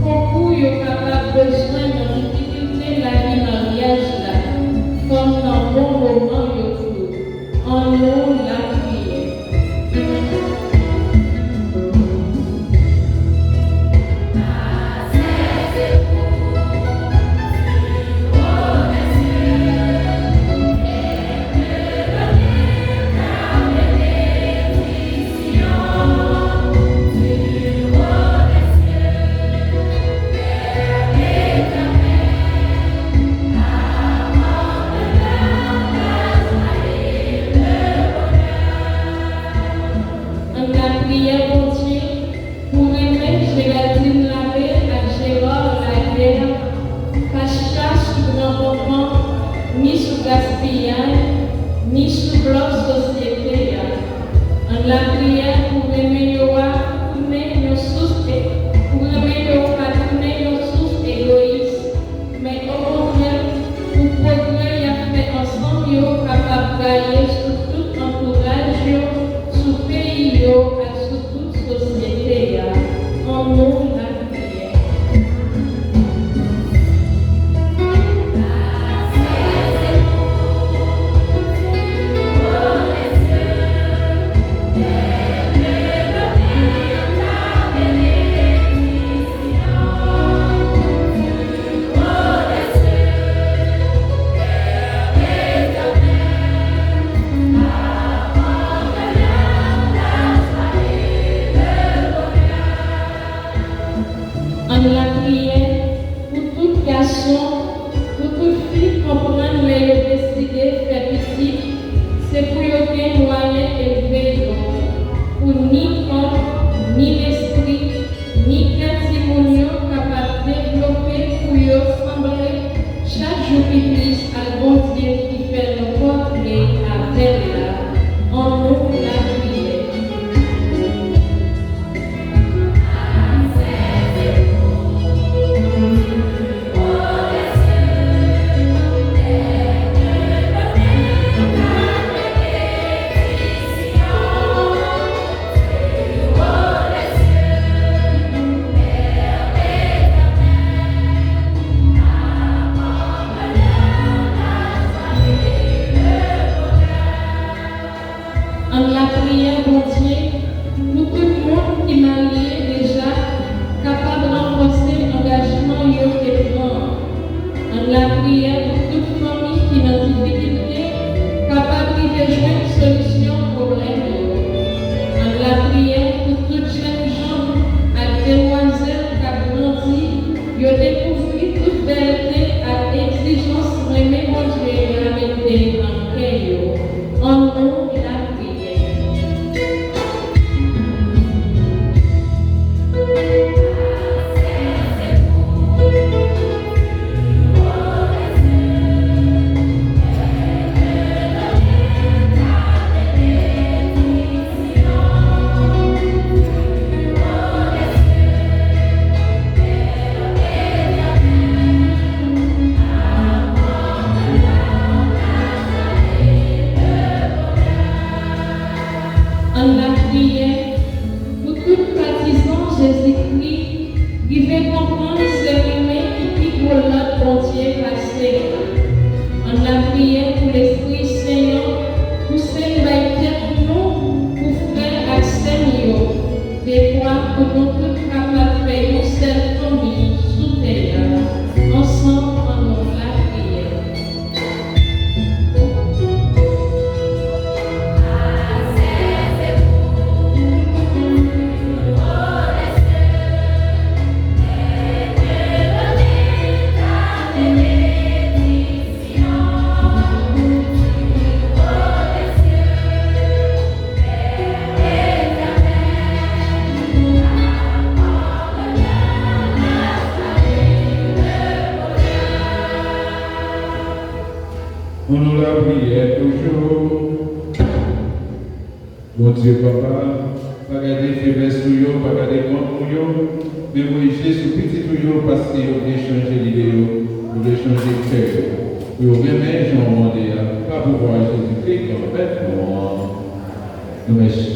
concours, capable besoin de difficulté la vie mariage là, comme dans bon moment, en nous la prière. Ni sous bloc société, en la prière pour améliorer nos sources, pour améliorer nos sources égoïstes, mais au contraire, pour progrès et fait ensemble, capable de gagner sur tout entourage, sur pays et sur toute société, en nous la prière. La prière pour tout garçon, pour toute fille comprendre les décider faire petit, c'est pour aucun moyen élevé pour ni corps, ni l'esprit, ni testimonio capable de développer pour y ressembler chaque jour plus à bon Dieu qui fait le portrait avec la en nous la prière. Oh, bon Dieu passé. On a prié pour l'Esprit Seigneur, pour s'inviter pour nous, pour faire accès mieux. Des fois, pour nous tous capables de faire une seule famille sous terre. Ensemble, on la prière. On nous la prière toujours. Bon Dieu, papa, pas garder faiblesse sur eux, pas garder compte pour eux, mais moi, Jésus, petit toujours, parce qu'ils ont échangé l'idée, ils ont échangé le cœur. Ils ont remis Jean demandé, pas pour voir Jésus-Christ, en fait, nous merci.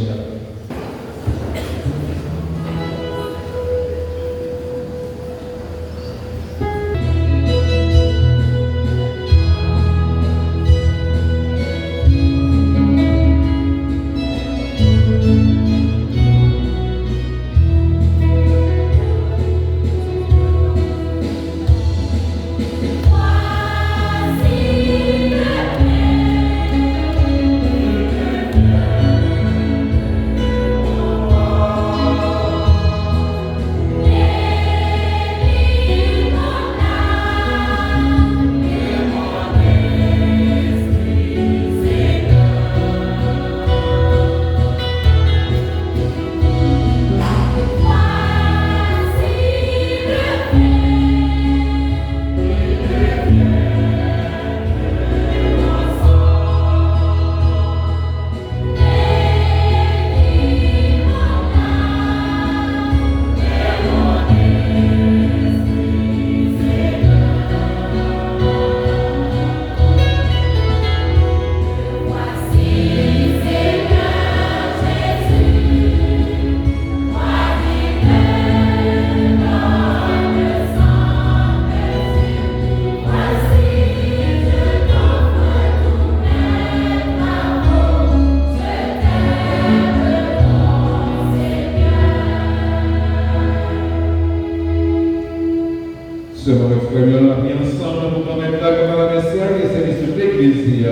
Seulement le frère, on a mis ensemble pour qu'on mette là comme à la messière et c'est l'issue de l'église.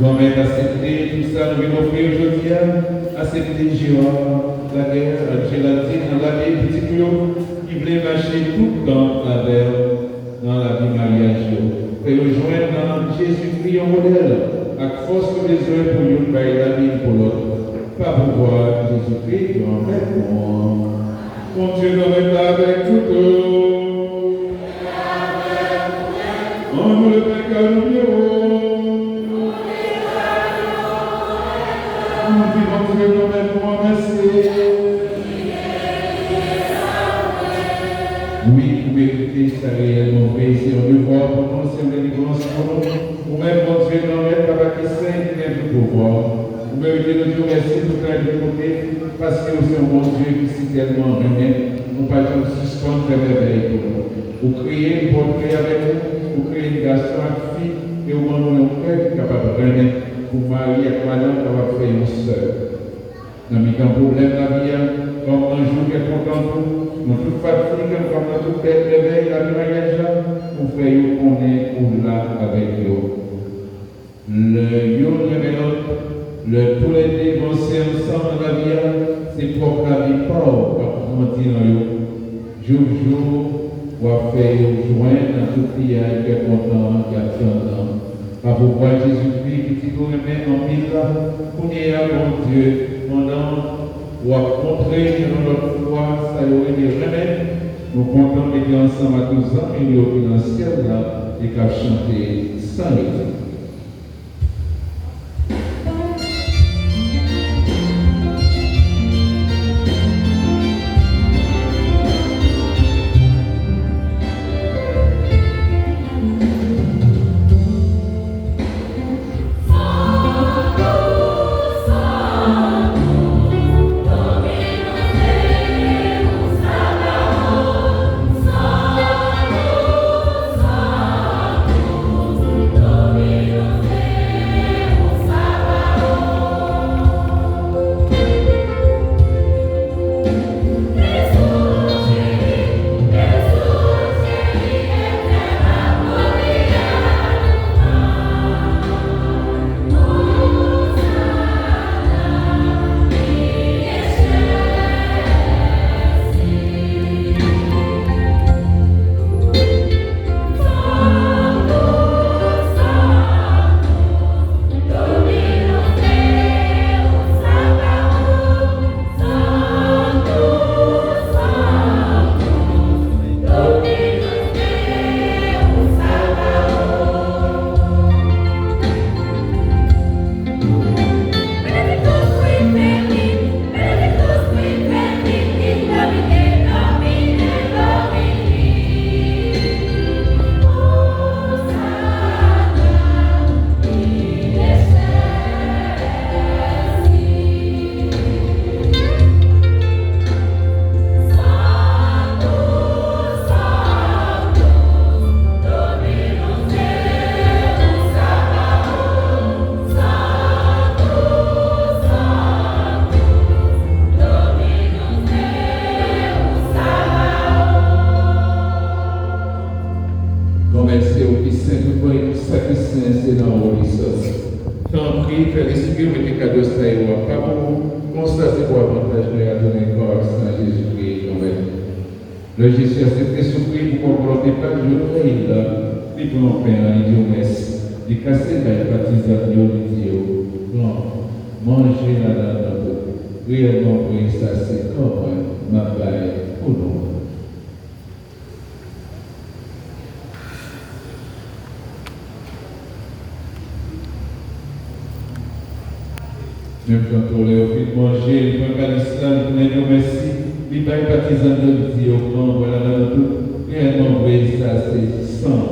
Qu'on mette accepter tout ça, nous venons offrir aujourd'hui, accepter Jéhovah, la guerre, la gélatine, dans la vie petit peu, qui voulait marcher tout le temps dans la vie mariage. Et rejoindre dans Jésus-Christ en modèle, avec force de besoin pour nous, la vie pour l'autre. Pas pour voir Jésus-Christ, mais en fait, mon Dieu nous met avec tout. On nous le fait qu'à nous mieux. Nous vivons Dieu nous met pour en merci. Oui, vous méritez ça réellement, mais c'est un devoir pour nous, c'est une délivrance pour nous. Ou même, mon Dieu nous met pas qui saint, qui vient du pouvoir. Vous méritez de Dieu merci tout à côté, parce que c'est un bon Dieu qui s'est tellement remet. Nous ne pouvons pas suspendre le réveil pour nous. Vous créez, vous créez avec nous, vous créez une garçon, une fille, et vous demandez un frère qui est capable de remettre pour marier avec madame, qui va faire une soeur. Nous avons un problème dans la vie, comme un jour qui est content de nous, nous toute fatigue, comme dans tout réveil, la vie mariage, vous faites qu'on est pour là avec vous. Le yon et l'autre. Tous les dévancés ensemble dans la vie, c'est propre la vie pauvre, comme on dit dans le jour, on va faire joindre dans tout prière qui est content, qui attend. À vous voir Jésus-Christ qui dit qu'on remet en mille, qu'on est à mon Dieu, pendant, on va montrer dans notre foi, ça y aurait des remèdes. Nous comptons les ensemble à tous ans, et nous dans le ciel là, et qu'à chanter sans le Saludos. Saint-Esprit, vous mettez cadeau ça et vous pas pour constater pour avantage de la donner corps Saint Jésus-Christ. Le Jésus a cette souffrir pour qu'on ne pas de l'oreille là, il peut en faire un idiomesse, il casse la baptisation de Dieu. Non, manger là-dedans, réellement pour ça, c'est comme ma baille pour nous. Même quand on est au fait de manger, il prend l'islam, il prend merci, il va baptisant de Dieu, voilà, là, tout, réellement, oui, ça, c'est sang,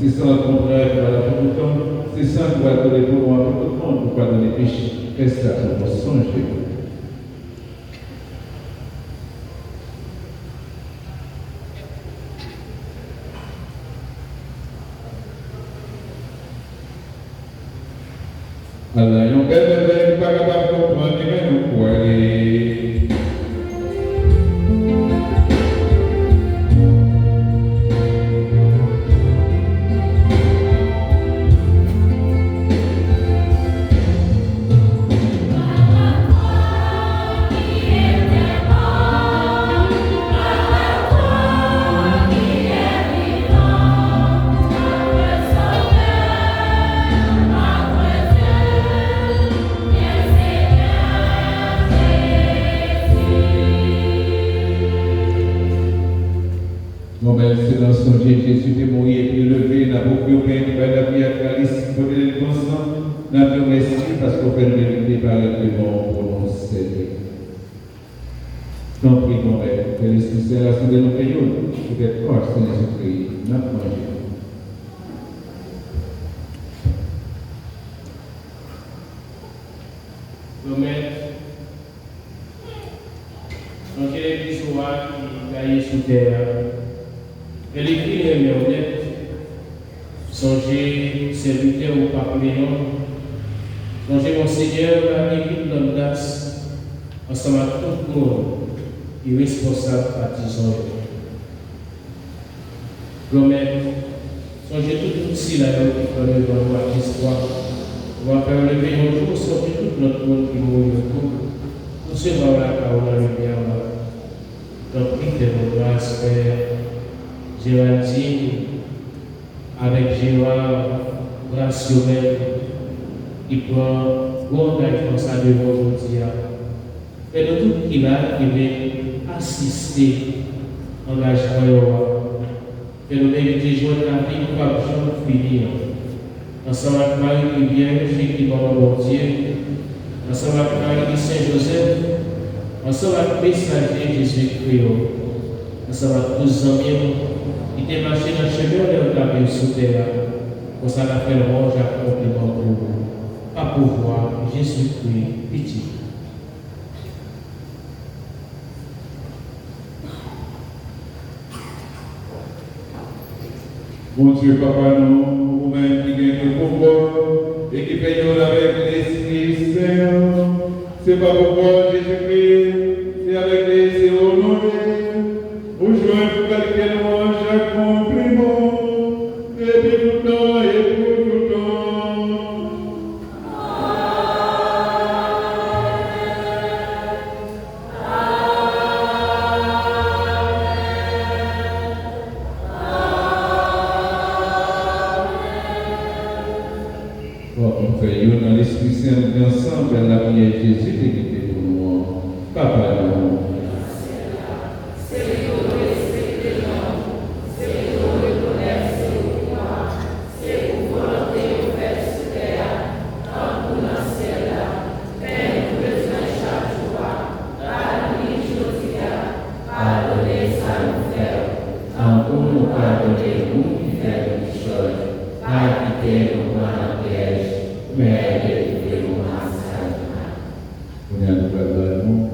c'est sans le contraire, voilà, pour tout le temps, c'est sans pour donner pour moi, pour tout le monde, pour pas donner péché, qu'est-ce que ça, pour songer. Alors, il y a un bel qui n'est pas capable de comprendre, mais nous pouvons aller. C'est dans son Jésus est mort et puis levé, n'a pas pu faire la vie à calice, pour le consent, n'a pas merci parce qu'on fait le par le bon pour nous servir. Donc, oui, mon Père, que l'Esprit Saint a rassemblé nos payons, peut-être corps, Seigneur Jésus-Christ, n'a pas mangé. Donc, l'église qui gagne sous terre. Elle écrit les honnêtes, songez serviteur au pape Léon, songez mon Seigneur à l'équipe d'Ondas, ensemble à tout le monde, et responsable partisans. Promette, songez tout aussi là qui prend le vent de l'histoire, on va faire lever un jour, songez tout notre monde qui mourit pour se voir la parole dans le bien. Donc, priez de grâce, Père. Géraldine, avec Gérard, Graciomel, qui prend grande responsabilité aujourd'hui. Et de tout qui va assister à l'engagement. Et nous méritons joindre la vie pour pas finir. Ensemble avec Marie qui vient, qui va mon Dieu. Ensemble avec Marie Saint-Joseph. Ensemble avec le messager Jésus-Christ. Ensemble avec tous les amis. Il était marché dans le chemin de la vie sous terre. Pour ça, la fait rouge à compliment pour vous. Pas pouvoir, Jésus-Christ, pitié. Mon Dieu, Papa, nous, vous-même qui gagnez le pouvoir et qui payons avec l'Esprit Saint, c'est pas pourquoi Jésus-Christ, c'est avec les honorés. Aujourd'hui, quelqu'un nous chaque compliment, et puis tout le temps et pour tout le temps. On fait dans l'Esprit Saint ensemble, la prière de Jésus qui était pour nous. Papa, nous.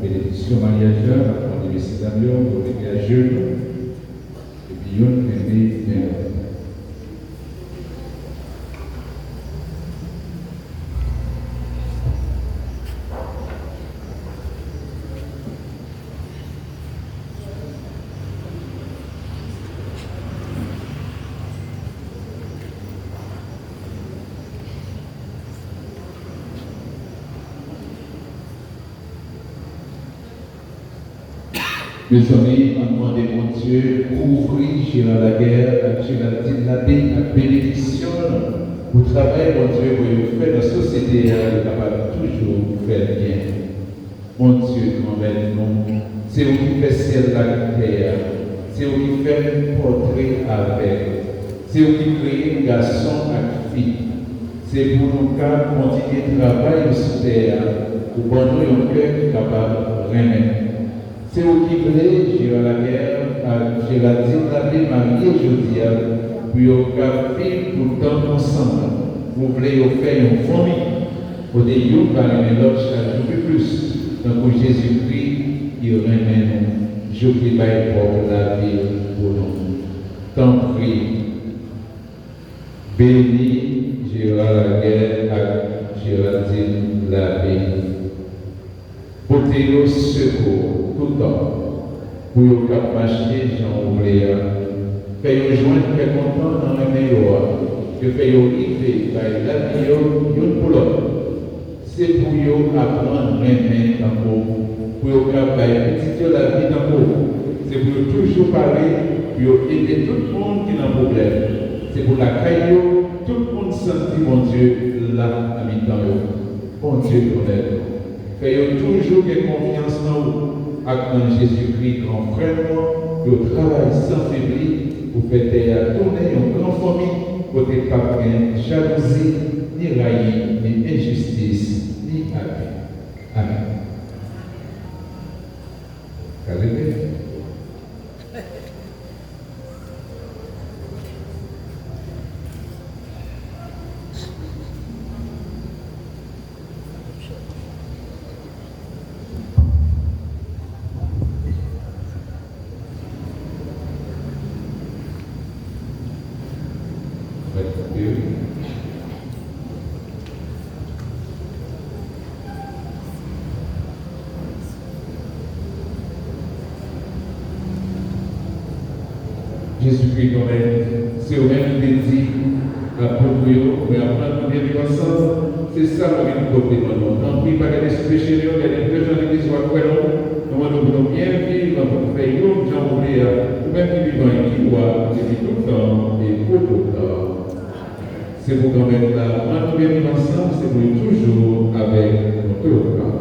Bénédiction mariageur, après les messieurs d'amour, pour les gageux, et puis une qui est Mes amis, on demande mon Dieu, couvrir Gérard Laguerre, Gérald Labbé, la bénédiction, pour travail, mon Dieu, pour vous faire dans la société, est capable toujours faire bien. Mon Dieu, grand-mère, c'est vous qui fait ciel la terre, c'est vous qui fait un portrait avec, c'est vous qui créez un garçon et fille. C'est pour nous continuer de travailler sur terre, pour nous un cœur capable de remettre. C'est vous qui voulez, Gérard Laguerre, Gérald Labbé, marié Josiane, pour vivre tout le temps ensemble. Vous voulez faire une famille, pour des jours, l'autre chaque jour plus. Donc pour Jésus-Christ, il remet nous. Je prie pour la vie pour nous. Tant pis. Béni Gérard Laguerre et Gérald Labbé. Portez-nous secours tout le temps. Pour que marcher, Jean Ouvrier. Faites-nous joindre très content dans le meilleur. Que faites-nous arriver par la vie pour l'autre. C'est pour vous apprendre même dans pour vous faire petit la vie dans c'est pour toujours parler, pour aider tout le monde qui a un problème. C'est pour la caillou, tout le monde sentit mon Dieu là, habitant eux. Bon Dieu, connaît. Faites toujours de confiance en vous, avec Jésus-Christ, grand frère, pour travailler sans faiblir, pour faire tourner une grande famille, pour ne pas bien jalousie, ni raillir, ni injustice, ni abus. Amen. Calmez. Jésus-Christ, c'est au même dit à Pompéo, mais après nous vivre ensemble, c'est ça qu'on vient de côté maintenant. Non, puis pas de l'esprit chez nous, il y a des gens qui disent quoi, nous voulons bien vivre, nous faire une gens oubliés, ou même qui vivent en Kiwa, c'est tout le temps et pour tout le temps. C'est pour quand même là, quand nous vivons ensemble, c'est pour toujours avec notre corps.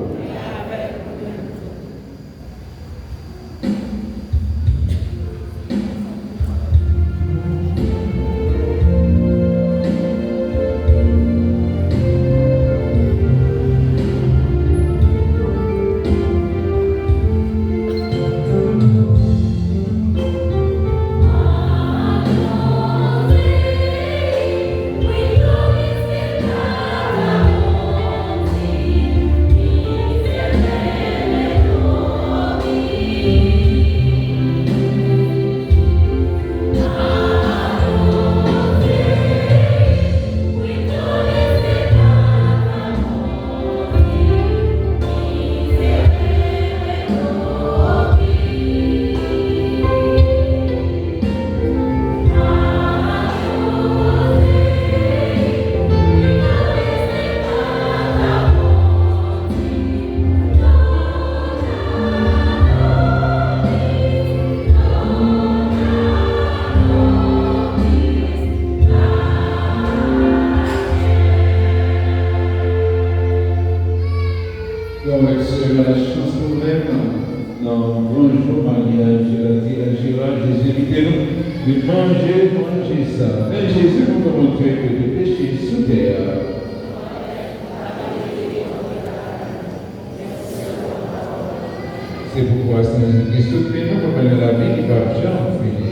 C'est pourquoi c'est soutenu comme la vie qui va jamais finir.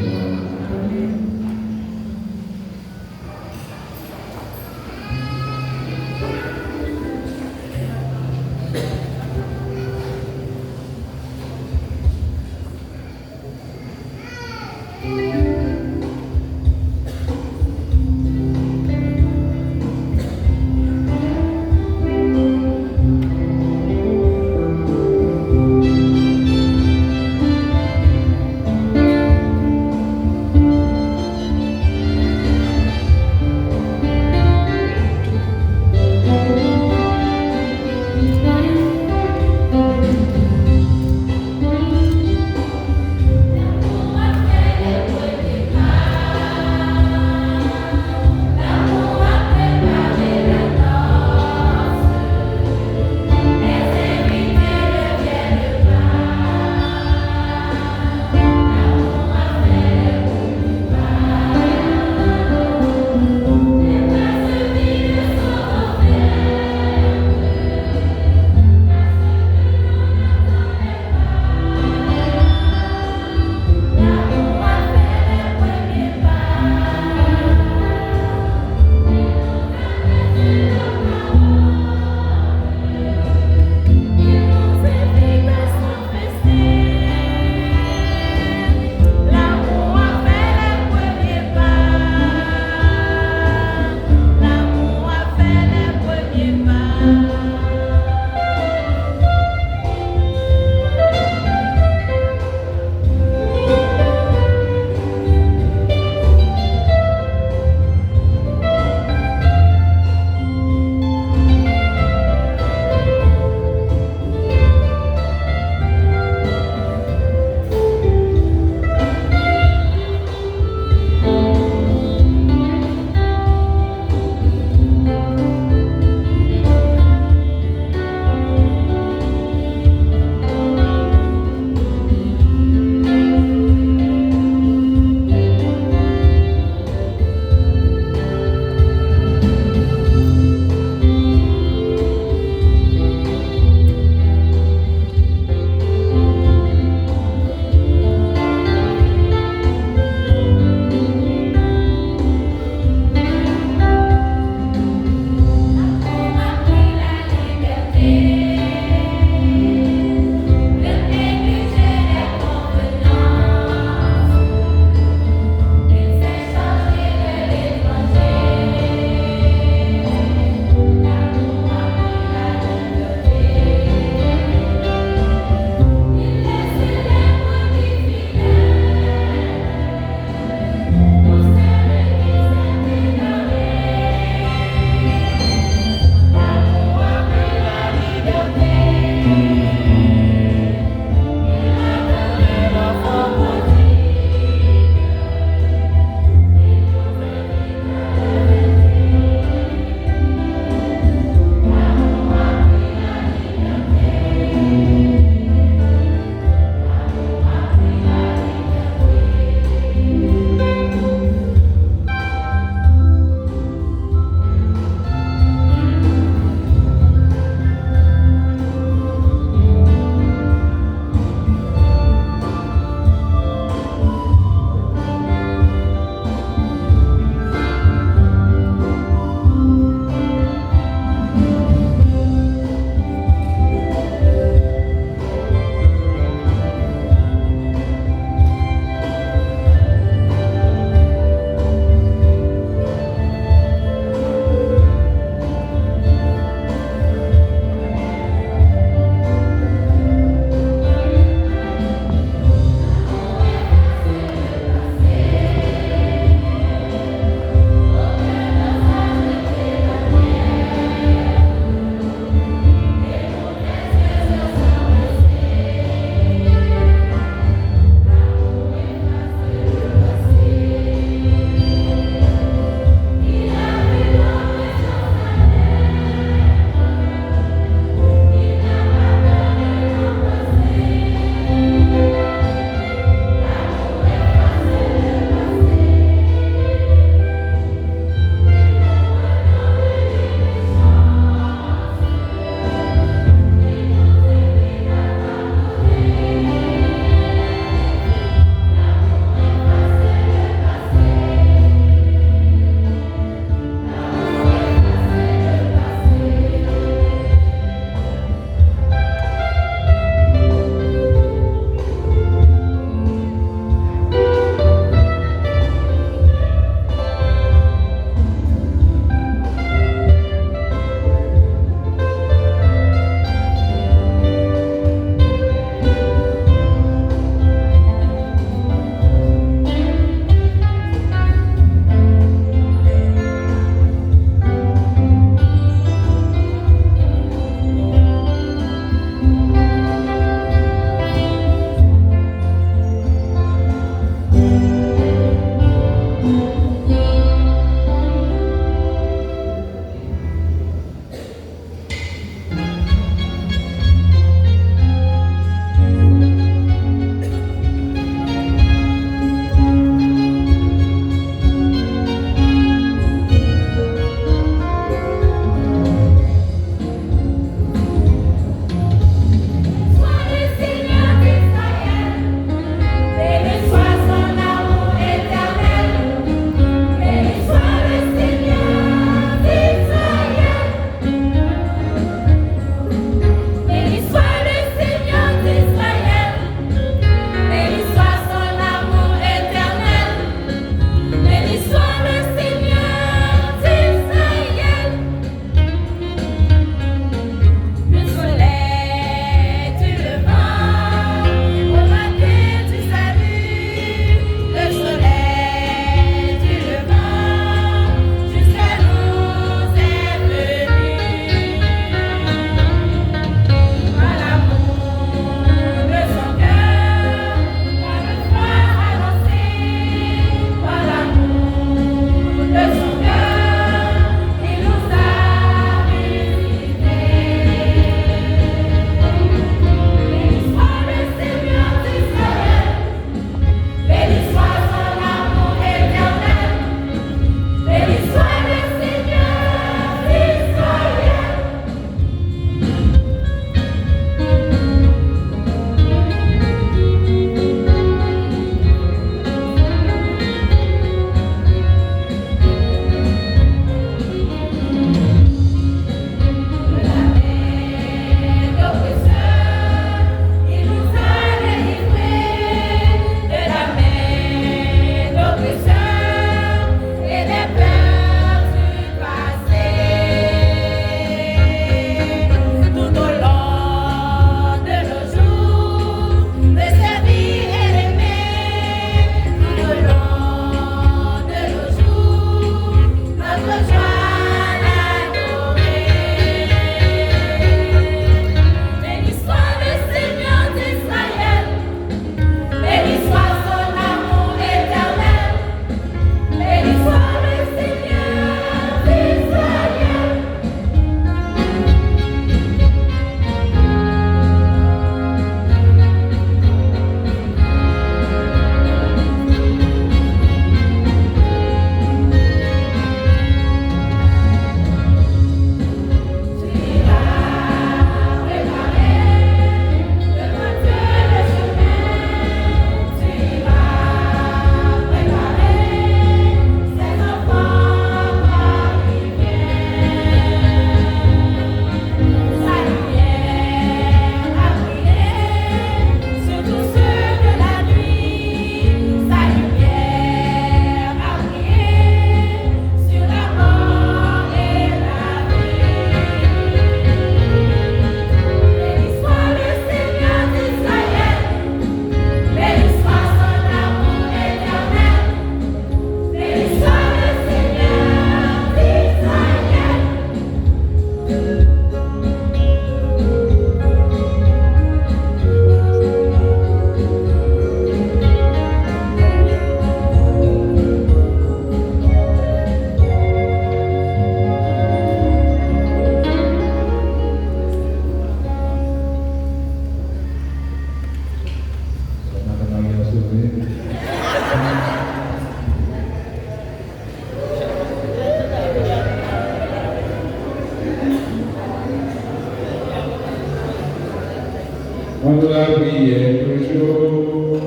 pour la prière toujours.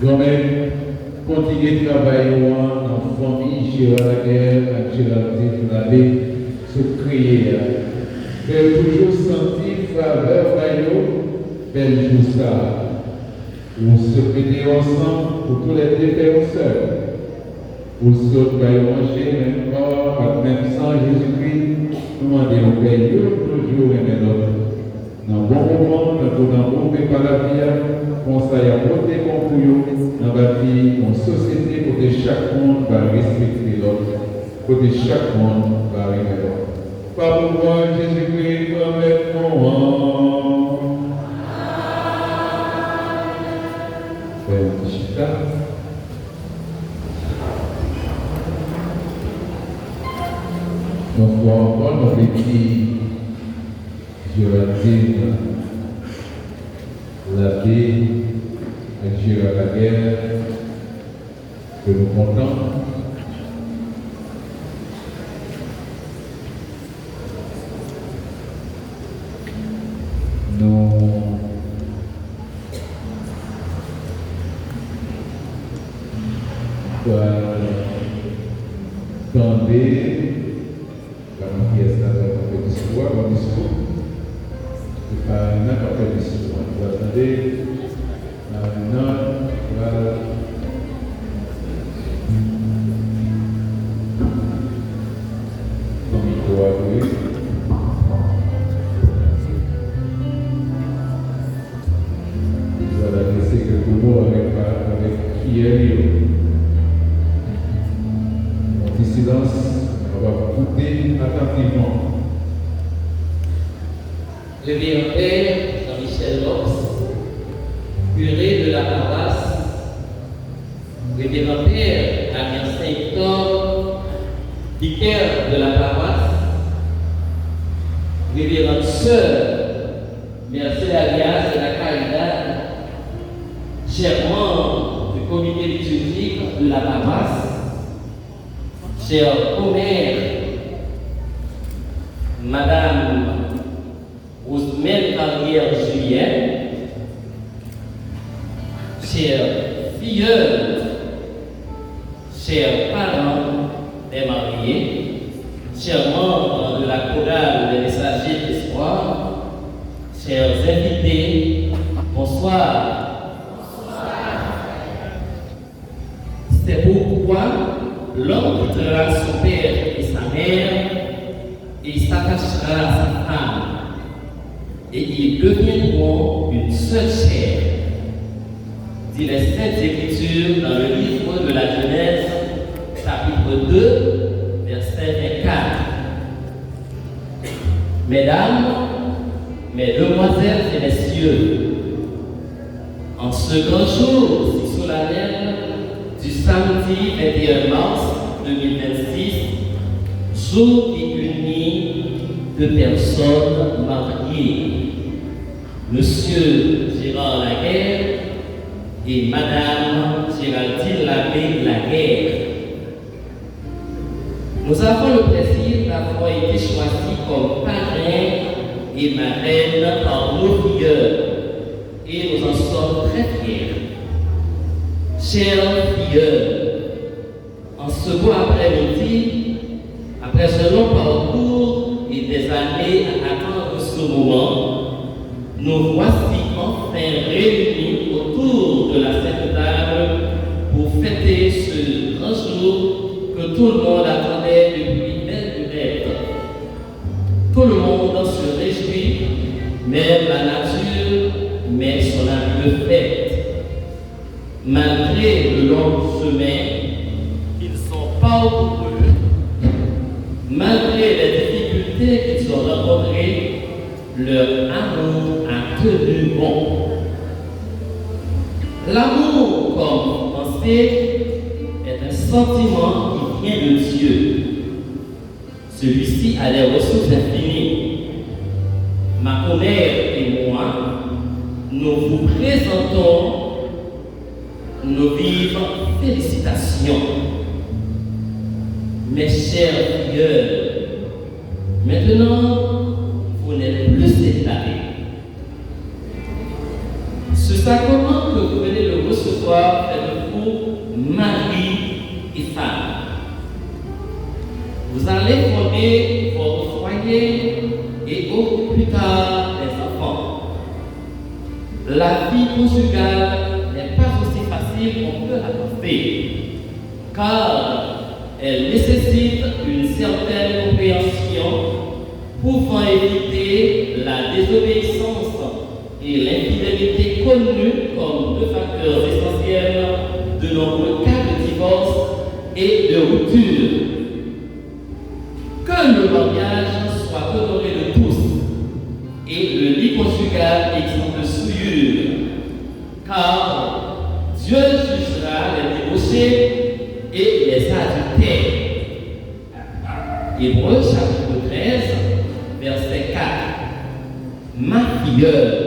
Nous-mêmes, continuer de travailler dans la famille, Gérard Laguerre, Gérald Labbé, sur créer. Mais toujours sentir faveur, belle jour ça. Ou se prêter ensemble pour tous les défenseurs. Ou se manger même corps, même sang Jésus-Christ. Nous demandons au Père, toujours aimer l'autre. Dans le bon moment, dans le bon pas la vie, conseil à voter pour vous, dans la vie, en société, pour que chaque monde va respecter l'autre, pour que chaque monde va aimer l'autre. Par pouvoir Jésus-Christ, avec moi. Chita. Donc, encore, nos petits Géraldine Labbé et Gérard Laguerre, que nous comptons. Nous tomber dans une pièce de discours, un discours. Pas n'importe quel discours. Vous attendez non, voilà. Comme il faut avouer. Vous allez laisser quelques mots avec qui est lui. En silence, on va écouter attentivement. Révérend Père Jean-Michel Lox, curé de la paroisse, Révérend Père Damien Saint-Victor, vicaire de la paroisse, Révérende Sœur Mercédarias de la Caridad, chers membres du comité liturgique de la paroisse, chers commères, Madame Rosemelle Carrière-Julien, chers filleuls, chers parents des mariés, chers membres de la chorale des messagers de l'espoir, chers invités, bonsoir. C'est pourquoi l'homme quittera son père et sa mère et il s'attachera à sa femme. Et ils deviendront une seule chair, dit les Saintes Écritures dans le livre de la Genèse, chapitre 2, verset 24. Mesdames, mesdemoiselles et messieurs, en ce grand jour si solennel du samedi 21 mars 2026, jour qui unit deux personnes mariées, Monsieur Gérard Laguerre et Madame Géraldine Labbé. Nous avons le plaisir d'avoir été choisis comme parrains et marraines par nos filleuls et nous en sommes très fiers. Chers filleuls, en ce beau après-midi, après ce long parcours et des années à attendre ce moment, nous voici enfin réunis autour de la Sainte Table pour fêter ce grand jour que tout le monde attendait depuis belle lurette. Tout le monde se réjouit, même la nature met son habit de fête. Malgré le long chemin qu'ils sont parcourus, malgré les difficultés qu'ils ont rencontrées, leur amour a tenu bon. L'amour, comme vous pensez, est un sentiment qui vient de Dieu. Celui-ci a des ressources infinies. Ma commère et moi, nous vous présentons nos vives félicitations. Mes chers filles, maintenant, vous n'êtes plus séparés. sacrement que vous venez de recevoir fait de vous mari et femme. Vous allez former votre foyer et au plus tard des enfants. La vie conjugale n'est pas aussi facile qu'on peut la penser, car elle nécessite une certaine compréhension pouvant éviter la désobéissance et l'infidélité connues comme deux facteurs essentiels de nombreux cas de divorce et de rupture. Que le mariage soit honoré de tous et le lit conjugal exempt de souillure, car Dieu jugera les débauchés et les adultères. Hébreux chapitre 13, verset 4. Ma filleule,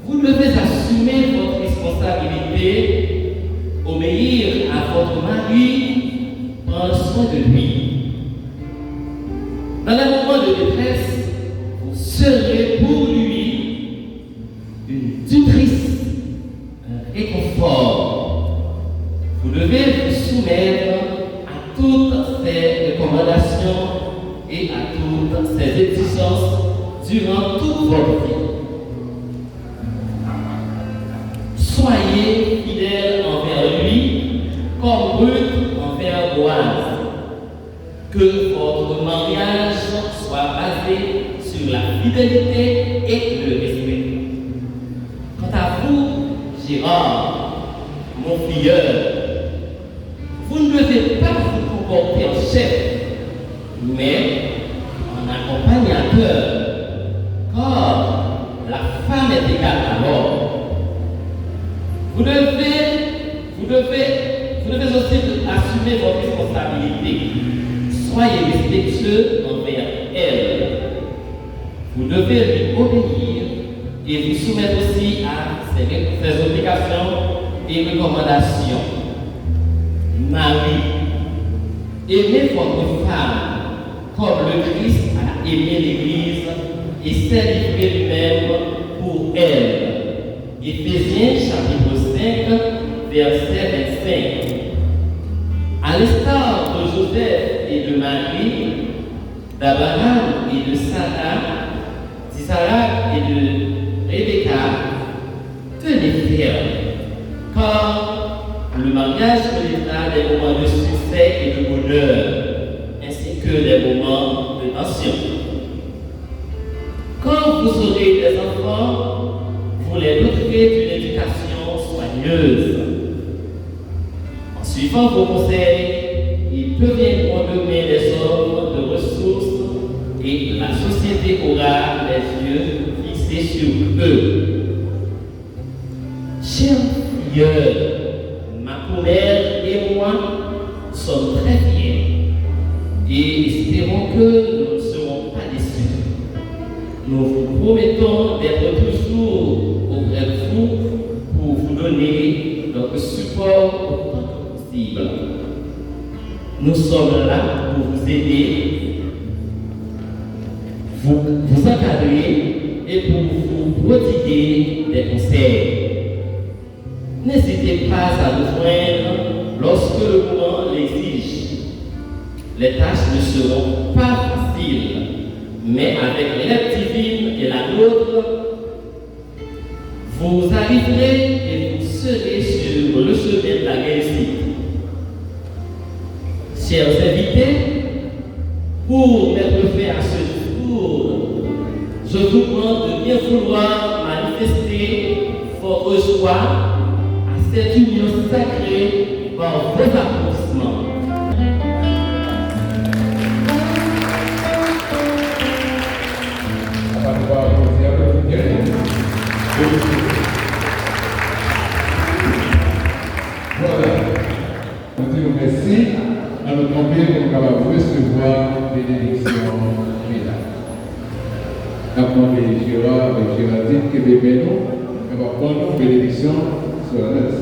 vous devez assumer votre responsabilité, obéir à votre mari, prendre soin de lui. Dans les moments de détresse, vous serez pour lui une tutrice, un réconfort. Vous devez vous soumettre à toutes ces recommandations et à toutes ces exigences durant toute votre vie. Soyez fidèles envers lui comme Ruth envers Boaz. Que votre mariage soit basé sur la fidélité et le respect. Quant à vous, Gérard, mon filleul, vous ne devez pas vous comporter en chef, mais en accompagnateur, car la femme est égale à l'homme. Vous devez aussi assumer votre responsabilité. Soyez respectueux envers elle. Vous devez lui obéir et vous soumettre aussi à ses obligations et recommandations. Marie, aimez votre femme comme le Christ a aimé l'Église et s'est livré lui-même pour elle. Éphésiens chapitre 5, verset 25. À l'instar de Joseph et de Marie, d'Abraham et de Sarah, d'Isaac et de Rebecca, tenez ferme, car le mariage connaîtra des moments de succès et de bonheur, ainsi que des moments de tension. Quand vous aurez des enfants, vous les doterez d'une éducation soigneuse. En suivant vos conseils, ils deviendront demain des hommes de ressources et la société aura les yeux fixés sur eux. Chers filleul, ma commère et moi sommes très fiers et espérons que nous ne serons pas déçus. Nous vous promettons d'être toujours auprès de vous pour vous donner notre support autant que possible. Nous sommes là pour vous aider, vous encadrer et pour vous prodiguer des conseils. N'hésitez pas à nous joindre lorsque le moment l'exige. Les tâches ne seront pas faciles, mais avec l'aide divine et la nôtre, vous arriverez et vous serez sur le chemin de la réussite. Chers invités, pour mettre fin à ce discours, je vous demande de bien vouloir manifester votre joie à cette union sacrée par vos applaudissements. Voilà. On dit merci à notre empire pour nous capables de recevoir bénédiction finale. Après Gérard avec Géraldine qui est bébé nous, on va prendre une bénédiction sur la tête.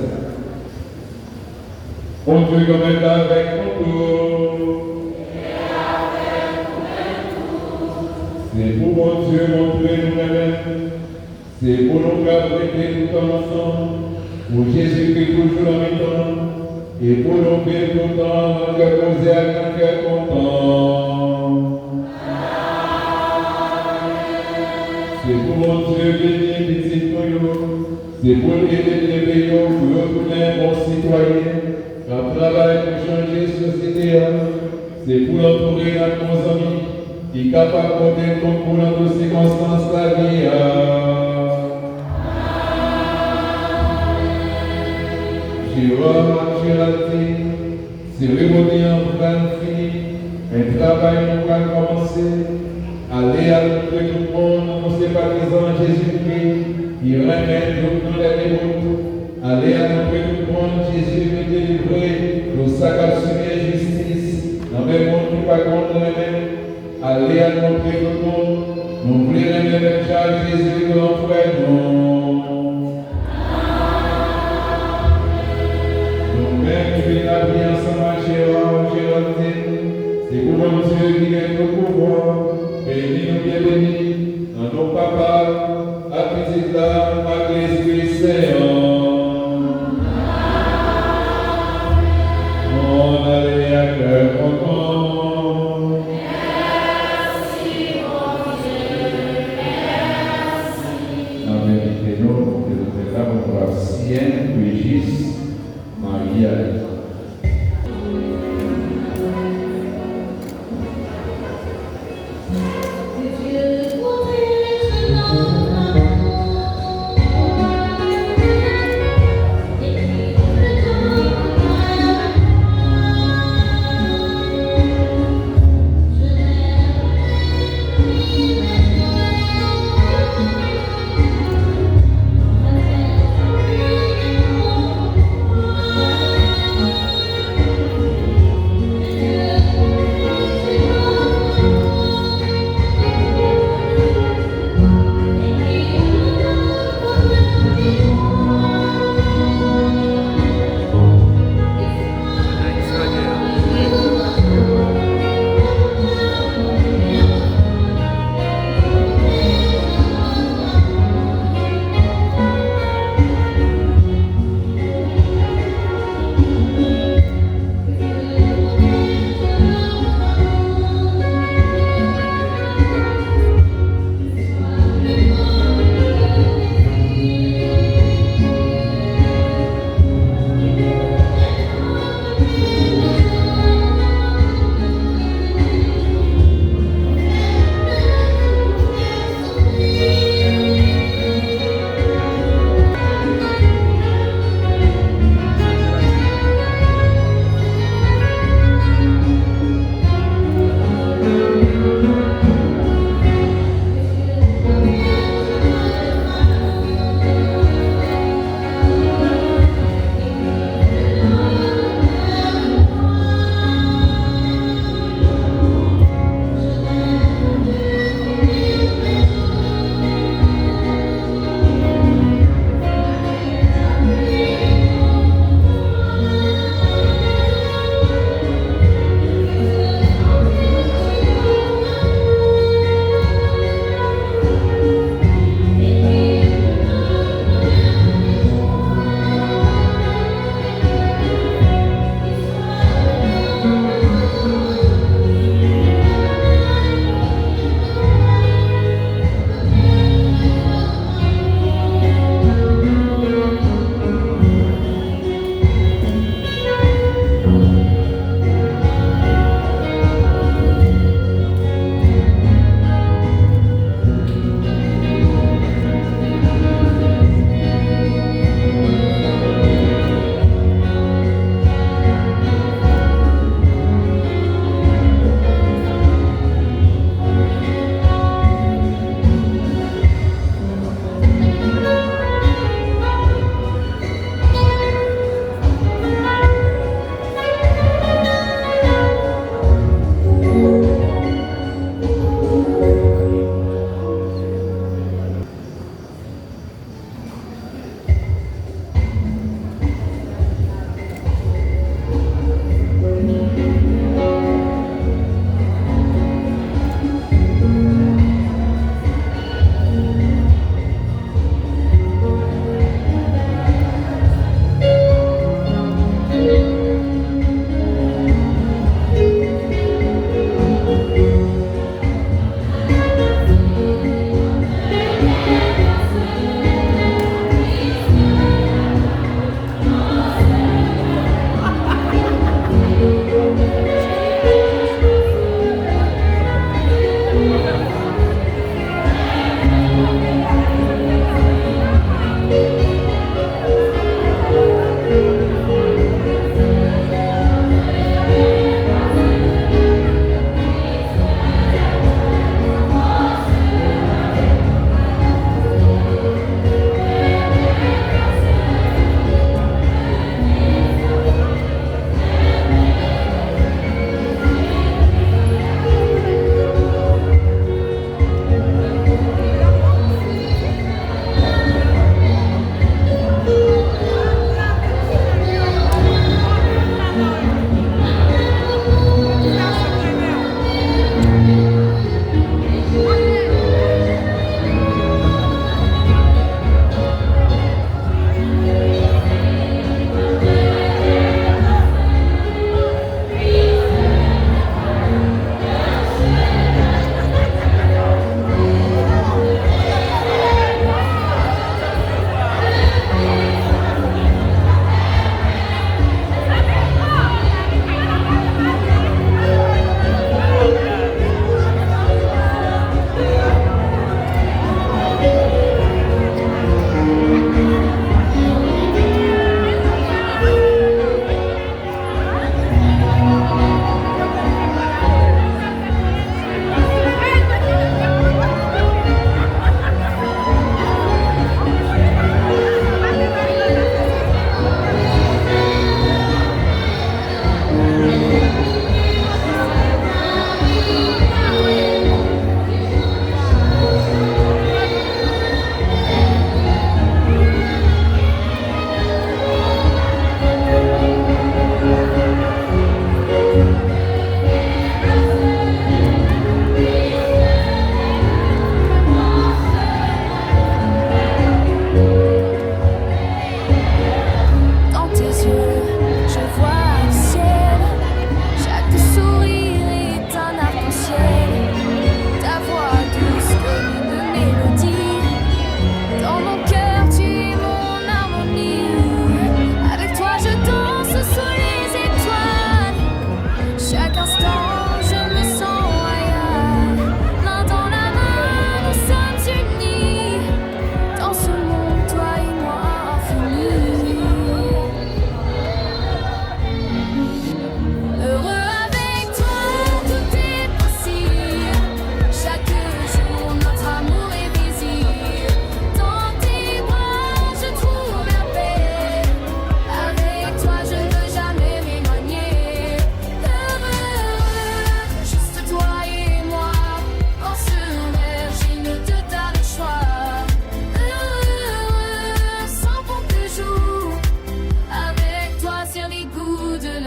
On veut quand même avec nous. C'est pour mon Dieu montrer nous-mêmes. C'est pour nous faire prêter tout ensemble, pour Jésus-Christ toujours en même temps, et pour nous faire tout le temps, un cœur posé avec un cœur content. C'est pour mon Dieu béni, petit nous, c'est pour aider les pays, pour retourner bons citoyens, pour travailler pour changer la société. C'est pour entourer nos amis, qui est capable de compter compte pour dans toutes circonstances de la vie. C'est remonter en plan fini, un travail nous va commencer. Aller à tout le monde, nos sympathisants Jésus-Christ, qui remet tout dans les démons. Aller à tout le monde, Jésus veut délivrer, nous s'accaber justice, dans le monde qui va contre nous-mêmes. Aller à montrer tout le monde, nous voulons remettre Charles Jésus de l'enfer, nous-mêmes, nous venons la vie ensemble à Géraldine, c'est pour mon Dieu qui est le pouvoir. Bénis-nous, bien bénis, dans nos papas, à petite dame, à l'Esprit Saint. On allait à cœur content. Merci, mon Dieu, merci. En vérité, nous, que nous avons la sienne, Régis, Maria. Thank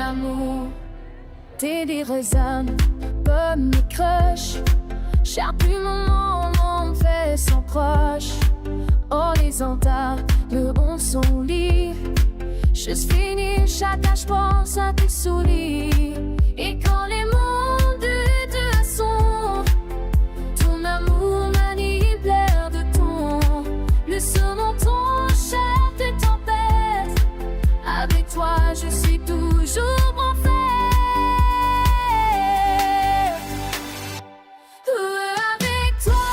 l'amour. T'es des raisins, pommes et crush. Chaque plus moment, on fait sans proche. Oh, les entards, le bon son lit. Juste fini, chaque âge pense à tes souliers. Et quand les mondes de deux sont, ton amour manipulaire de ton, le son dans ton chef de tempête. Avec toi, je suis toujours en fête. Avec toi,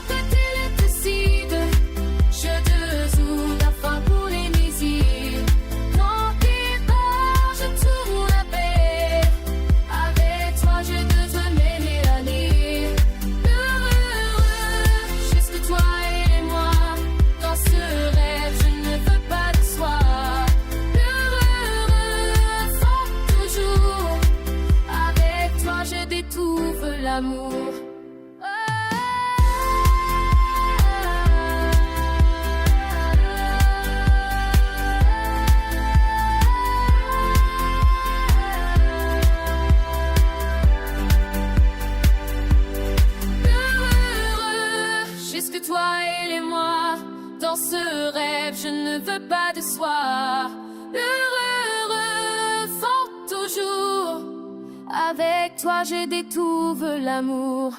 que tu le décides, je te joue la fin pour les musiques. Quand tu pars, je tourne la paix. Avec toi, je devrais m'aimer la nuit. Heureux, juste toi et moi. Dans ce rêve, je ne veux pas de soi. Heureux, fort toujours. Avec toi, je détouffe l'amour. Juste toi et les moi, dans ce rêve, je ne veux pas de soi. Heureux, fort toujours. Avec toi, je détouffe l'amour.